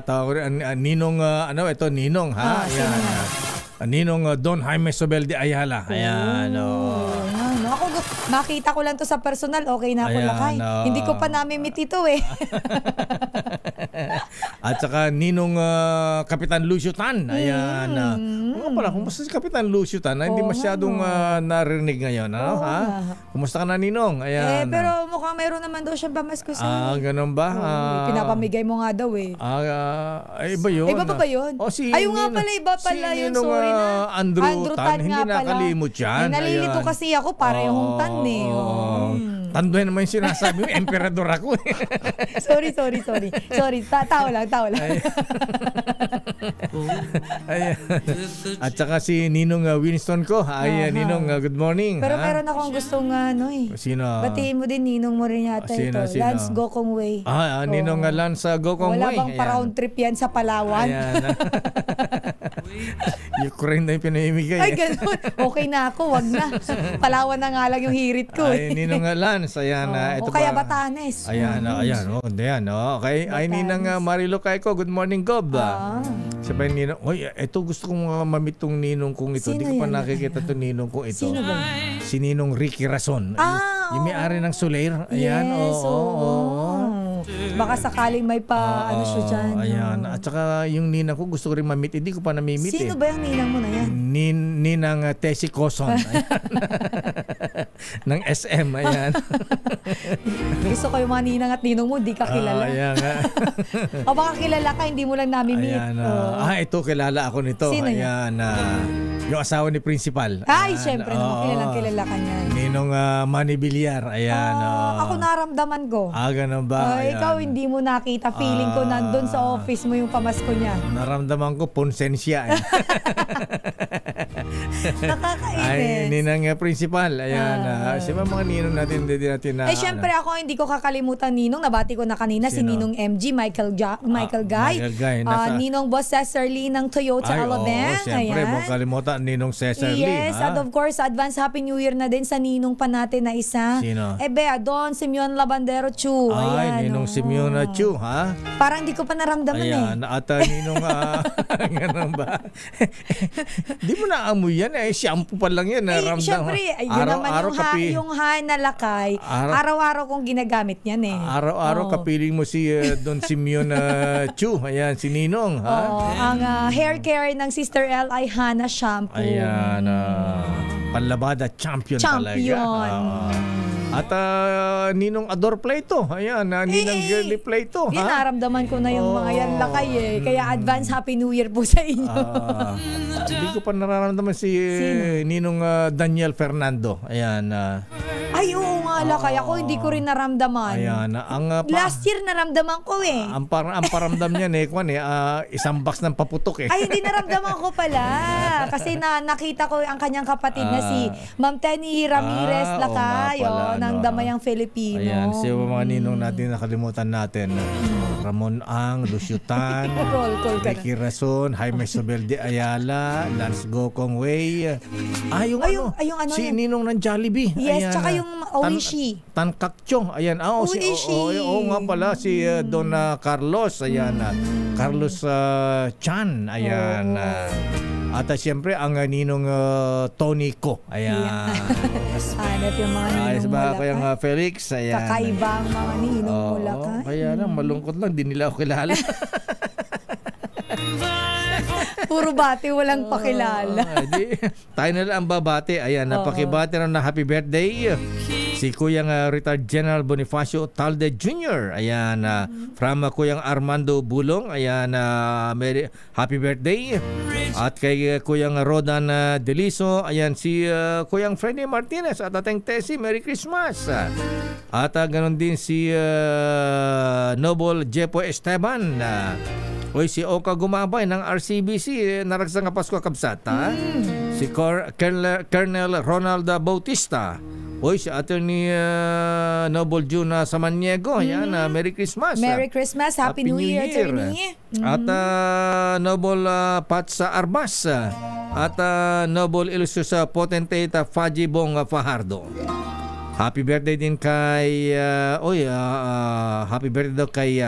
Tawag ko rin, Ninong, ito, Ninong, ha? Ayan. Ninong Don Jaime Sobel de Ayala. Ayan, Ako, makita ko lang to sa personal, okay na ako, Lakay. Hindi ko pa namimit ito At saka Ninong Kapitan Lucio Tan. Ayan. Kumusta si Kapitan Lucio Tan? Hindi masyadong narinig ngayon. Ha? Kumusta ka na, Ninong? Ayan. Pero mukhang meron naman daw siyang pamasko sa ganun ba? Pinapamigay mo nga daw Iba yun. Iba pa ba yun? Ayun nga pala, iba pala yun. Sorry na. Andrew Tan, hindi nakalimot yan. Nalilito kasi ako, parehong Tan Tanduhin naman yung sinasabi mo, emperador ako. Sorry. Tao lang. At saka si Ninong Winston ko. Ninong, good morning. Pero meron akong gustong Sino? Batiin mo din, Ninong mo rin yata ito. Lance Gokong Way. Ninong Lance Gokong Way. Wala bang pa-round trip yan sa Palawan? Ayan. Ukraine na yung pinamimigay. Ay, ganun. Okay na ako, wag na. Palawan na nga lang yung hirit ko. Ninong Lance, ayan. O kaya Batanes. Ayan. Okay. Ay, Ninang Marilo Kaiko, good morning, Gob. Sabay Ninong, ito gusto kong mamit tong Ninong kong ito. Hindi ko pa nakikita itong Ninong kong ito. Sino ba? Si Ninong Ricky Rason. Yung may-ari ng Solaire. Ayan, Baka sakaling may siya dyan. Ayan. At saka yung ninang ko gusto ko rin mamit. Hindi ko pa namimit. Sino ba yung ninang mo na yan? Ninang Tessie Coson. Ng SM. Ayan. Gusto ko yung mga ninang at ninong mo, di ka kilala. Ayan nga. O baka kilala ka, hindi mo lang namimit. Ayan. Ito, kilala ako nito. Sino ayan. Yung asawa ni Principal. Ay, syempre naman, kilala ka niya. Ninong Manny Villar. Ayan. Ako naramdaman ko. Ganun ba? Ikaw hindi mo nakita. Feeling ko nandun sa office mo yung pamasko niya. Naramdaman ko, ponsensya. Nakakainis. Ay, ninang principal. Ayan. Siyempre mga ninong natin, hindi natin na... Syempre ako, hindi ko kakalimutan Ninong. Nabati ko na kanina si Sino? Ninong MG, Michael Guy. Michael Guy. Ninong Boss Cesar Lee ng Toyota Alabang. Siyempre, mong kalimutan Ninong Cesar Lee. Yes, at of course, advance Happy New Year na din sa Ninong pa natin na isa. Sino? Bea, Don Simeon Labandero Chu. Ay, Ninong Simeon Chu, ha? Parang di ko pa naramdaman Ayan, at Ninong, ganun ba? Di mo naamoy yan, shampoo pa lang yan. Siyempre, yun naman yung hanalakay. Araw-araw kong ginagamit yan eh. Araw-araw kapiling mo si Don Simeon Chu. Ayan, si Ninong, ha? Ang hair care ng Sister L ay Hana Shampoo. Ayan, panlabada champion talaga. At Ninong Ador Plato. Ayan, Ninang Girly Plato. Naramdaman ko na yung mga yan lakay eh. Kaya advance Happy New Year po sa inyo. Hindi ko pa nararamdaman si Ninong Daniel Fernando. Ayan. Ay, oo nga lakay. Ako hindi ko rin naramdaman. Ayan. Last year naramdaman ko eh. Ang paramdam niya isang box ng paputok eh. Ay, hindi naramdaman ko pala. Kasi nakita ko ang kanyang kapatid na si Ma'am Tenny Ramirez lakay. Ng Damayang Filipino. Ayan, mga ninong natin nakalimutan natin. Ramon Ang, Lucio Tan, Ricky Rason, Jaime Sobel de Ayala, Lance Gokong Wei. Yung si Ninong ng Jollibee. Yes, tsaka yung Orishi. Tan Kakchong. Ayan, nga pala si Don Carlos. Ayan, Carlos Chan. Ayan. At siyempre ang Ninong Tony Ko. Ayan. Hanap yung mga Ninong Mulakay. Kaya nga Felix. Ayan. Kakaiba ang mga Ninong Mulakay. Kaya lang, malungkot lang. Di nila ako kilala. Puro bati, walang pakilala. Tayo na lang ang babati. Ayan, napakibati na happy birthday. Si Kuyang retired General Bonifacio Talde Jr. Ayan, from Kuyang Armando Bulong. Ayan, happy birthday. At kay Kuyang Rodan Deliso. Ayan, si Kuyang Freddy Martinez at ating Tessie. Merry Christmas. At ganoon din si Noble Jepo Esteban. Oy, si Oka Gumabay ng RCBC, naragsang Pasko Kabsat, ha? Si Colonel Ronald Bautista. Oy, si Attorney Noble Juna Samaniego. Ayan, Merry Christmas. Merry Christmas. Happy New Year, Attorney. At Noble Patsa Arbas. At Noble Illustrious Potentate Faji Bong Fajardo. Happy birthday din kay happy birthday daw kay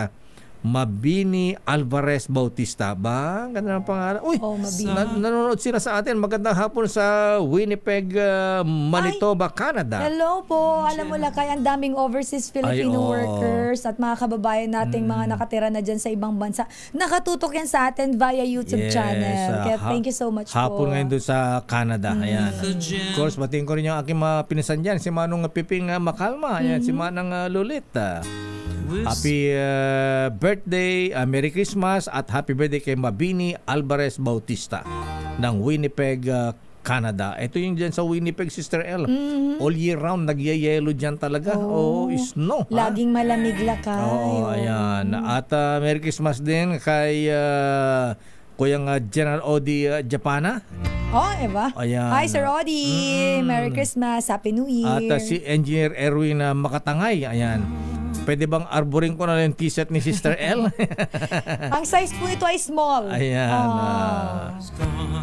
Mabini Alvarez Bautista. Ba? Ganda ng pangalan. Uy, nanonood sila sa atin. Magandang hapon sa Winnipeg, Manitoba, Canada. Hello po. Alam mo lakay, ang daming overseas Filipino workers at mga kababayan nating mga nakatira na dyan sa ibang bansa. Nakatutok yan sa atin via YouTube channel. Kaya thank you so much hapon ngayon doon sa Canada. Ayan. Of course, batiin ko rin yung aking mga pinasan dyan. Si Manong Piping Makalma. Ayan, si Manang Lulit. Happy birthday, Merry Christmas at happy birthday kay Mabini Alvarez Bautista ng Winnipeg, Canada. Ito yung dyan sa Winnipeg, Sister L. All year round, nagyayelo dyan talaga. Snow. Laging malamig lakay. Ayan. At Merry Christmas din kay Kuyang General Odi Japana. Eva. Ayan. Hi, Sir Odi. Merry Christmas. Happy New Year. At si Engineer Erwin Makatangay. Ayan. Pwede bang arboring ko na yung t-shirt ni Sister L? Ang size po ito ay small. Ayan.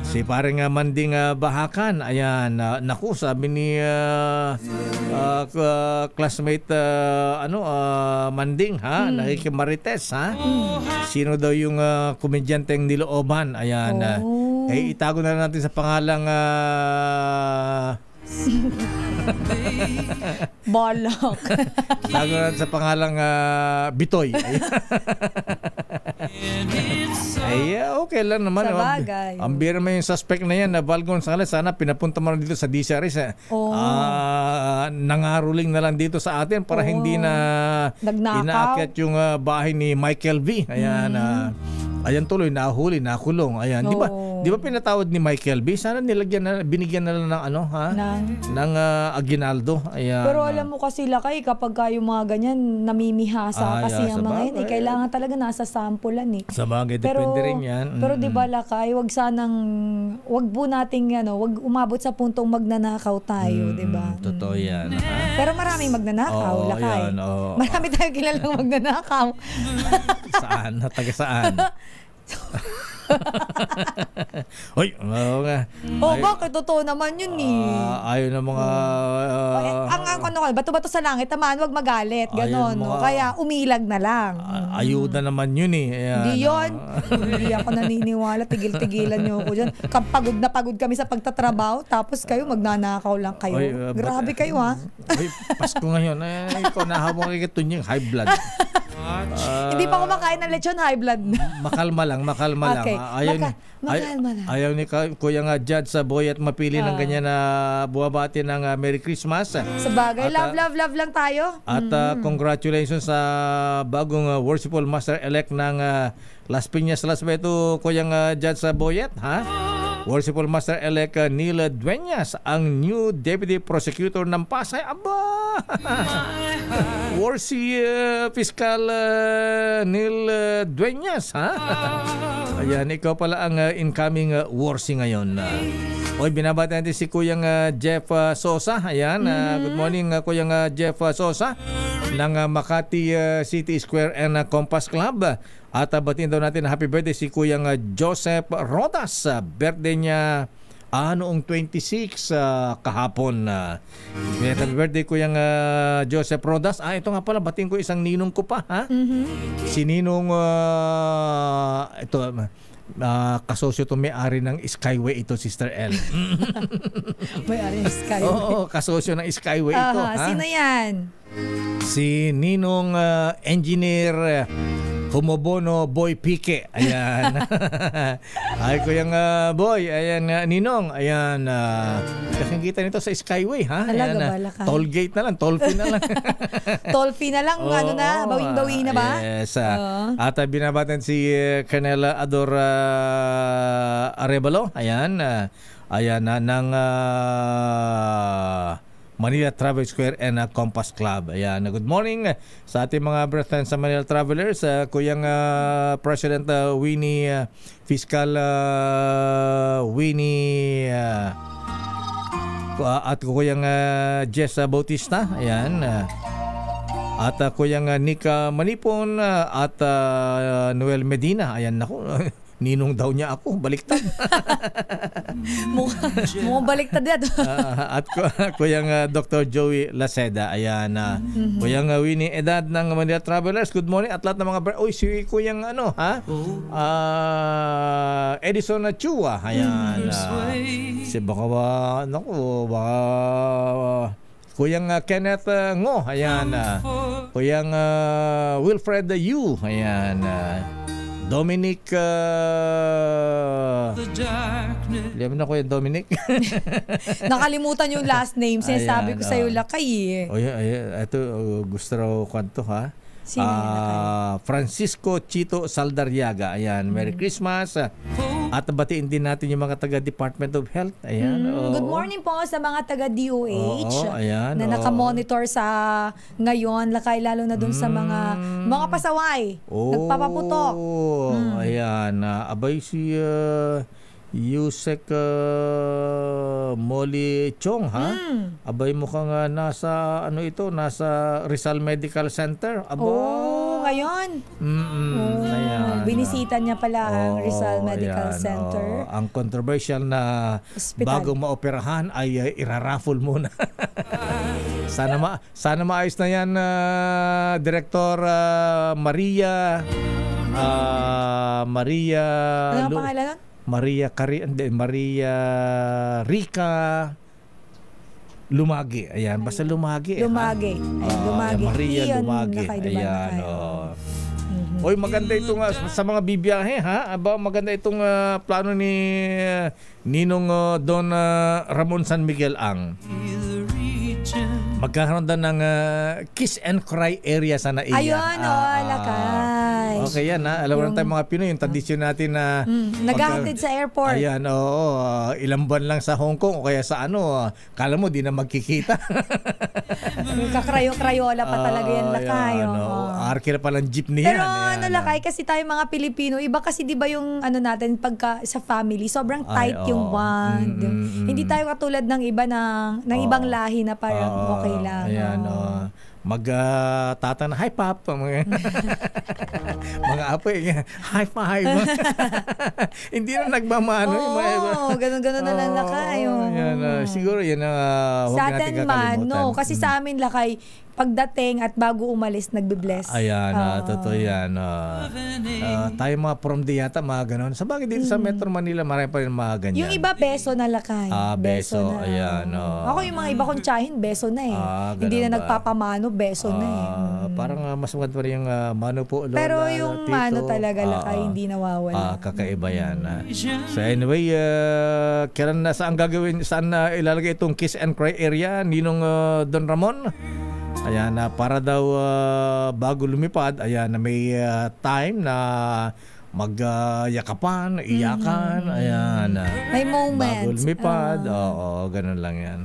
Si parang Manding Bahakan. Ayan. Naku, sabi ni classmate Manding, ha? Nakikimarites, ha? Sino daw yung komedyanteng nilooban? Ayan. Itago na natin sa pangalang Bolok. Tago natin sa pangalang Bitoy. Okay lang naman. Sabagay. Ang bira naman yung suspect na yan na Val Gonzales. Sana pinapunta mo na dito sa DCRS. Nangaruling na lang dito sa atin para hindi na inaakyat yung bahay ni Michael V. Ayan. Ayan tuloy, nahuli, nakulong. Ayan, di ba? Oo. Di ba pinatawad ni Michael B? Sana binigyan na lang ng ano, ha? Ng aginaldo. Ayan. Pero alam mo kasi Lakay, kapag yung mga ganyan namimihasa kasi ang mga yun, kailangan talaga nasa sampulan eh. Sa bagay, depende rin yan. Pero di ba Lakay, wag po nating wag umabot sa puntong magnanakaw tayo, di ba? Totoo yan. Pero maraming magnanakaw, Lakay. Yan, Marami tayong kilalang magnanakaw. Saan? Taga saan? Hoy, nga. Bakit? Totoo naman yun eh. Ayaw na mga... bato-bato sa langit, tamaan, wag magalit. Ganon, no? Kaya umilag na lang. Ayuda naman yun eh. Ayan, hindi yun. Hindi ako naniniwala. Tigil-tigilan nyo ako dyan. Pagod na pagod kami sa pagtatrabaho, tapos kayo magnanakaw lang kayo. Grabe kayo ha. Pasko ngayon. Ikaw nahabang ito yung high blood. Hindi pa kumakain ng lechon, high blood na. Makalma lang. Okay. Ayaw ni Kuya nga Judge sa Boy at mapili ng ganyan na buwabati ng Merry Christmas. Sa bagay, love lang tayo. At congratulations sa bagong worshipful master-elect ng Las Piñas, Las Beto, Kuya Judge sa Boyet, ha? Worshipful Master-elect Neil Dueñas, ang new Deputy Prosecutor ng Pasay. Aba! Warsi Fiscal Neil Dueñas, ha? Ayan, ikaw pala ang incoming Warsi ngayon. Oy, binabati natin si Kuyang Jeff Sosa. Ayan, good morning Kuyang Jeff Sosa ng Makati City Square and Compass Club. At batiin daw natin happy birthday si Kuyang Joseph Rodas. Birthday niya noong 26 kahapon. Happy birthday Kuyang Joseph Rodas. Ito nga pala, batiin ko isang ninong ko pa. Ha? Si Ninong, ito, kasosyo to, may-ari ng Skyway ito, Sister L. May-ari ng Skyway? Oo, kasosyo ng Skyway ito. Sino yan? Si Ninong Engineer Humobono Boy Pique. Ayan. Ay, Kuyang Boy. Ayan, Ninong. Ayan. Kasing kita nito sa Skyway, ha? Talaga Ayan, ba, Lakay? toll gate na lang. Toll fee na lang. Toll fee na lang. Ano na? Bawing-bawi na ba? Yes. At binabatan si Colonel Ador Arevalo. Ayan. Ayan, ng Manila Travel Square and Compass Club. Ayan, good morning sa ating mga brethren sa Manila Travelers. Kuyang President Winnie, Fiscal Winnie, at Kuyang Jess Bautista. Ayan. At Kuyang Nika Manipon at Noel Medina. Ayan, naku. Ninong daw niya ako, baliktad. Mukhang baliktad yan. At Kuyang Dr. Joey Laceda. Ayan. Kuyang Winnie Edad ng Manila Travelers. Good morning. At lahat ng mga... Uy, si Kuyang Edison Chua. Ayan. Si baka ba... Naku, baka... Kuyang Kenneth Ngo. Ayan. Kuyang Wilfred Yu. Ayan. Dominic Liam na ko yung Dominic. Nakalimutan yung last name. Sinasabi ko sa'yo, Lakay. Ito gusto raw kwanto, ha? Francisco Chito Saldarriaga. Ayan, Merry Christmas. At batiin din natin yung mga taga Department of Health. Ayan. Good morning po sa mga taga DOH ayan, na nakamonitor sa ngayon, Lakay, lalo na dun sa mga pasaway. Nagpapaputok. Ayan. Abay si Yusek Molly Chong, ha? Abay mukhang nasa nasa Rizal Medical Center. Ngayon. Ayan. Binisita niya pala ang Rizal Medical Center. Ang controversial na bago maoperahan ay iraraffle muna. Sana maayos na yan, Director Maria ano ang pangalan nun? Maria Rica Lumagi. Ayan, basta Lumagi. Lumagi. Lumagi. Maria Lumagi. Ayan. Oy, maganda itong sa mga bibiyahe, ha? Aba, maganda itong plano ni Ninong Don Ramon San Miguel ang magkakaroon daw ng kiss and cry area sa NAIA. Ayun, lakay. Okay yan, ha? Alam mo na tayo mga Pinoy, yung tradisyon natin na naghahatid sa airport. Ayan, ilang buwan lang sa Hong Kong o kaya sa kala mo di na magkikita. Kakrayo-krayola pa talaga yan, lakay. Arki na palang jeepney pero yan. lakay, kasi tayo mga Pilipino, iba kasi di ba yung natin pagka sa family, sobrang tight yung bond. Hindi tayo katulad ng iba ng ibang lahi na parang okay lang. Ayan, magtatana, hi pop, mga apoy, high five. Hindi na nagmamano yung mga iba. Ganun na lang, lakay. Siguro yan sa atin man, kasi sa amin, lakay, pagdating at bago umalis, nagbe-bless. Ayan, totoo yan. Tayo mga from the yata, mga ganon. Sa bagay dito sa Metro Manila, marami pa rin mga ganyan. Yung iba, beso na, lakay. Beso na. Ayan. Ako yung mga iba kong tsahin, beso na eh. Hindi na nagpapamano, beso na eh. Parang mas maganda pa rin yung mano po, lola, pero yung tito, mano talaga, lakay, hindi nawawala. Kakaiba yan. So anyway, kailan saan gagawin, saan ilalagay itong kiss and cry area, Ninong Don Ramon? Ayan, para daw bago lumipad, ayan, na may time na magyakapan, iyakan, ayan. May moments. Bago lumipad, ganun lang yan.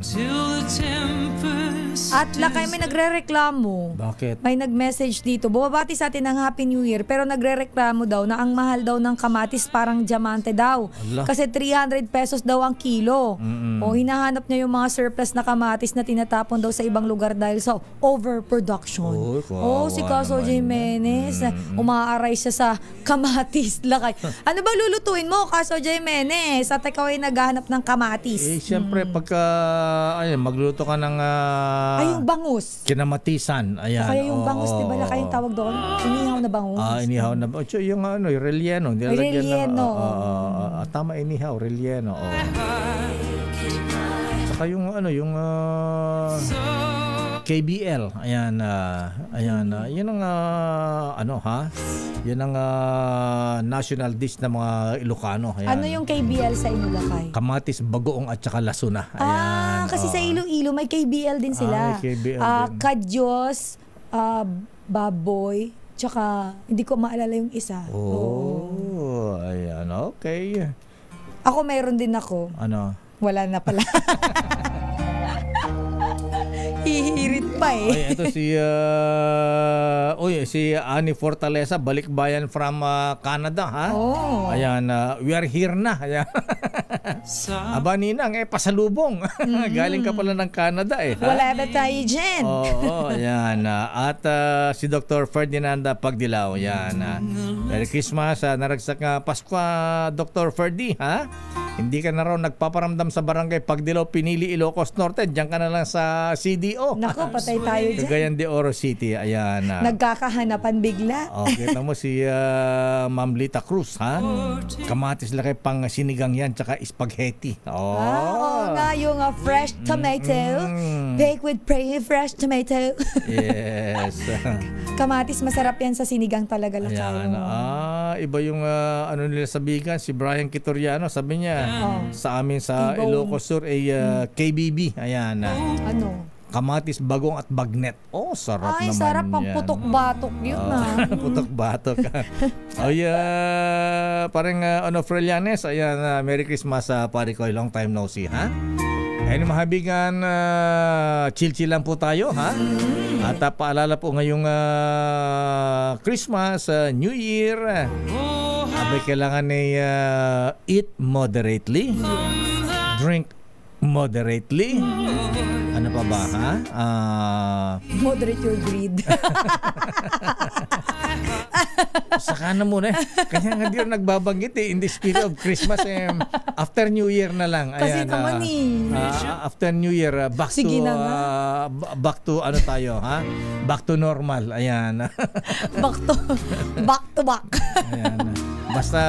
At lakay, may nagre-reklamo. Bakit? May nag-message dito. Bumabati sa atin ng Happy New Year, pero nagre-reklamo daw na ang mahal daw ng kamatis parang diamante daw. Allah. Kasi 300 pesos daw ang kilo. O hinahanap niya yung mga surplus na kamatis na tinatapon daw sa ibang lugar dahil sa overproduction. Si Caso Jimenez, umaaray siya sa kamatis. Lakay. Ano ba lulutuin mo, Caso Jimenez? At ikaw ay naghahanap ng kamatis. Siyempre, pagka magluluto ka ng yung bangus. Kinamatisan. Ayan. Kaya yung bangus, di ba? Lakay yung tawag doon? Inihaw na bangus. Inihaw na bangus. Yung relleno. Relleno. Tama, inihaw. Relleno. Saka yung KBL. Ayan. Yun ang yan ang national dish ng mga Ilocano. Ayan. Ano yung KBL sa inyo, lakay? Kamatis, bagoong at saka lasuna. Ayan. Kasi sa Iloilo may KBL din sila. May KBL din. Kadyos, baboy, tsaka hindi ko maalala yung isa. Ayan. Okay. Ako mayroon din ako. Ano? Wala na pala. Hihirit pa eh. Ay, ito si Annie Fortaleza, balikbayan from Canada, ha? Ayan, we are here na. Ayan. Aba, Ninang, pasalubong. Galing ka pala ng Canada eh. Ha? Wala ba tayo dyan? Ayan. At si Dr. Ferdinanda Pagdilaw. Ayan. Merry Christmas. Naragsak Pasko, Dr. Ferdi, ha? Hindi ka na raw nagpaparamdam sa barangay Pagdilaw, Pinili, Ilocos Norte. Diyan ka na lang sa CDO. Naku, patay tayo dyan. Cagayan de Oro City. Ayan. Nagkakahanapan bigla. Kita mo si Ma'am Lita Cruz, ha? Kamatis laki pang sinigang yan, tsaka spaghetti. Oo nga, yung fresh tomato. Baked with fresh tomato. Yes. Kamatis, masarap yan sa sinigang talaga. Ayan. Iba yung nila sabihan, si Brian Kitoriano, sabi niya, sa amin sa Ilocos Sur ay KBB. Ayan. Ano? Kamatis, bagong at bagnet. Sarap naman yan. Ay, sarap pang putok-batok yun Putok-batok. Parang Frelianes. Ayan, Merry Christmas, pare ko. Long time no see, ha? Ayun, mahabigan, chill-chill lang po tayo, ha? At paalala po ngayong Christmas, New Year, abay kailangan ay eat moderately, drink moderately. Ano pa ba, ha? Moderate your greed. Saka na muna. Kanya nga di rin nagbabanggit in the spirit of Christmas. After New Year na lang. Ayan, kasi naman after New Year, back to ano tayo, ha? Back to normal. Ayan. back to back. Ayan. Basta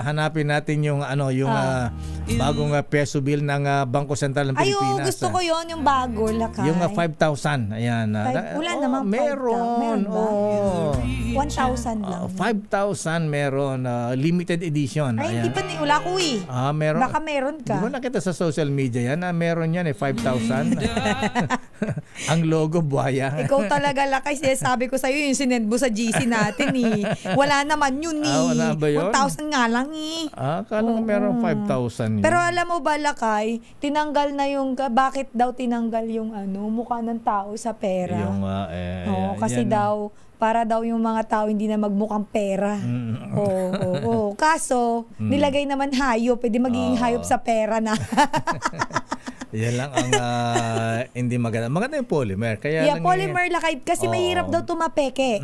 hanapin natin yung bagong peso bill ng Bangko Sentral ng Pilipinas. Ay, gusto ko yon yung bago, Lakay. Yung 5,000. Ayan. Wala namang 5,000. Meron. Ba? 1,000 lang. 5,000 meron. Limited edition. Ay, hindi pa wala ko eh. Meron. Baka meron ka. Di mo nakita sa social media yan? Meron yan 5,000. Ang logo, buhaya. Ikaw talaga, Lakay. Sabi ko sa'yo, yung sinend mo sa GC natin eh. Wala naman yun eh. Wala ba yun? 1,000 nga lang eh. Akala ko meron 5,000 yun. Pero alam mo ba, Lakay, tinanggal na yung, bakit daw tinanggal yung mukha ng tao sa pera? Yung, kasi yan. daw, para daw yung mga tao hindi na magmukhang pera. Oo. Kaso, nilagay naman hayop. Pwede magiging hayop sa pera na. Yan lang ang hindi maganda. Maganda yung polymer. Kaya lang polymer Lakay. Kasi mahirap daw tumapeke.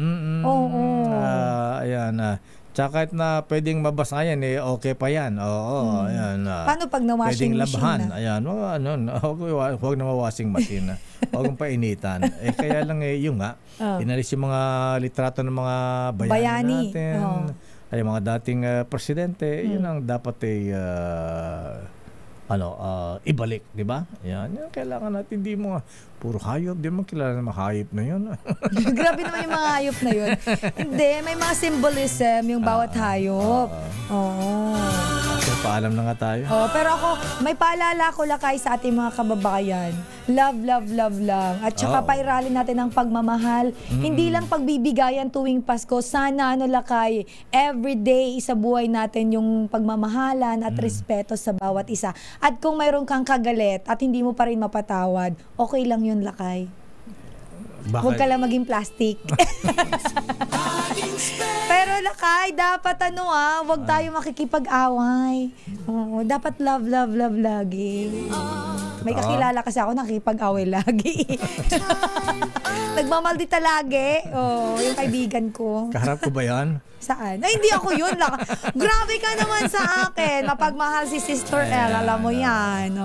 Ayan. Tsaka kahit na pwedeng mabasa yan, okay pa yan. Oo, ayan. Paano pag na-washing pwedeng machine labhan. na? Ayan, huwag na ma-washing machine na. Huwag mong painitan. Kaya lang yung inalis yung mga litrato ng mga bayani natin. Ay mga dating presidente, yun ang dapat ibalik, di ba? Yan kailangan natin, di mo puro hayop, di mo kilala na hayop na yun. Grabe naman yung mga hayop na yun. Hindi, may mga symbolism yung bawat hayop. Paalam na nga tayo. Pero ako, may paalala ko Lakay sa ating mga kababayan. Love, love, love lang. At saka pairalin natin ang pagmamahal. Hindi lang pagbibigayan tuwing Pasko. Sana Lakay, everyday sa buhay natin yung pagmamahalan at respeto sa bawat isa. At kung mayroon kang kagalit at hindi mo pa rin mapatawad, okay lang yun Lakay. Huwag ka lang maging plastic. Pero Lakay, dapat wag tayo makikipag-away. Dapat love, love, love lagi. May kakilala kasi ako nakikipag-away lagi. Nagmamaldita lagi. Yung kaibigan ko. Kaharap ko ba yan? Saan? Ay, hindi ako yun. Grabe ka naman sa akin. Mapagmahal si Sister El. Alam mo yan.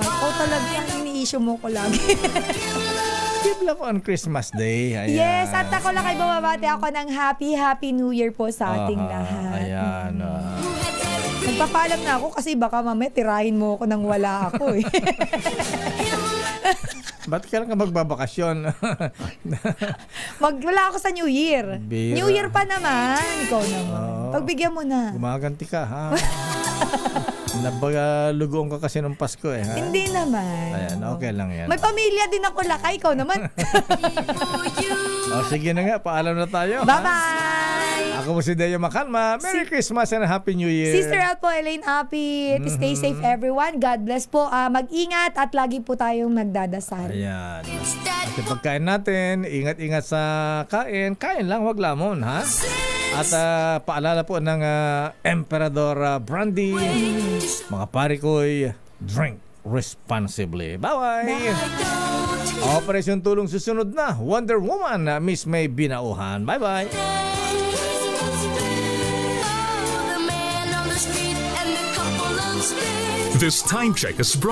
Ikaw talaga ini-issue mo ko lagi. Give love on Christmas Day. Ayan. Yes, at ako Lakay, bumabati ako ng Happy New Year po sa ating lahat. Ayan. Nagpapaalam na ako kasi baka mamaya tirahin mo ako nang wala ako eh. Ba't kailan ka magbabakasyon? Wala ako sa New Year. Bira. New Year pa naman. Ikaw naman. Pagbigyan mo na. Gumaganti ka, ha? Lugoon ka kasi nung Pasko ha? Hindi naman. Ayan, okay lang yan. May pamilya din ako Lakay. Ikaw naman. Sige na nga, paalam na tayo. Bye-bye! Ako po si Deo Makalma. Merry Christmas and Happy New Year. Sister Al po, Elaine Apit. Stay safe everyone. God bless po. Mag-ingat at lagi po tayong nagdadasal. Ayan. At yung pagkain natin, ingat-ingat sa kain. Kain lang, wag lamon, ha? At paalala po ng Emperador Brandy, mga pari ko'y drink responsibly. Bye-bye! Operation Tulong susunod na. Wonder Woman, Miss May Binauhan. Bye-bye! This time check is brought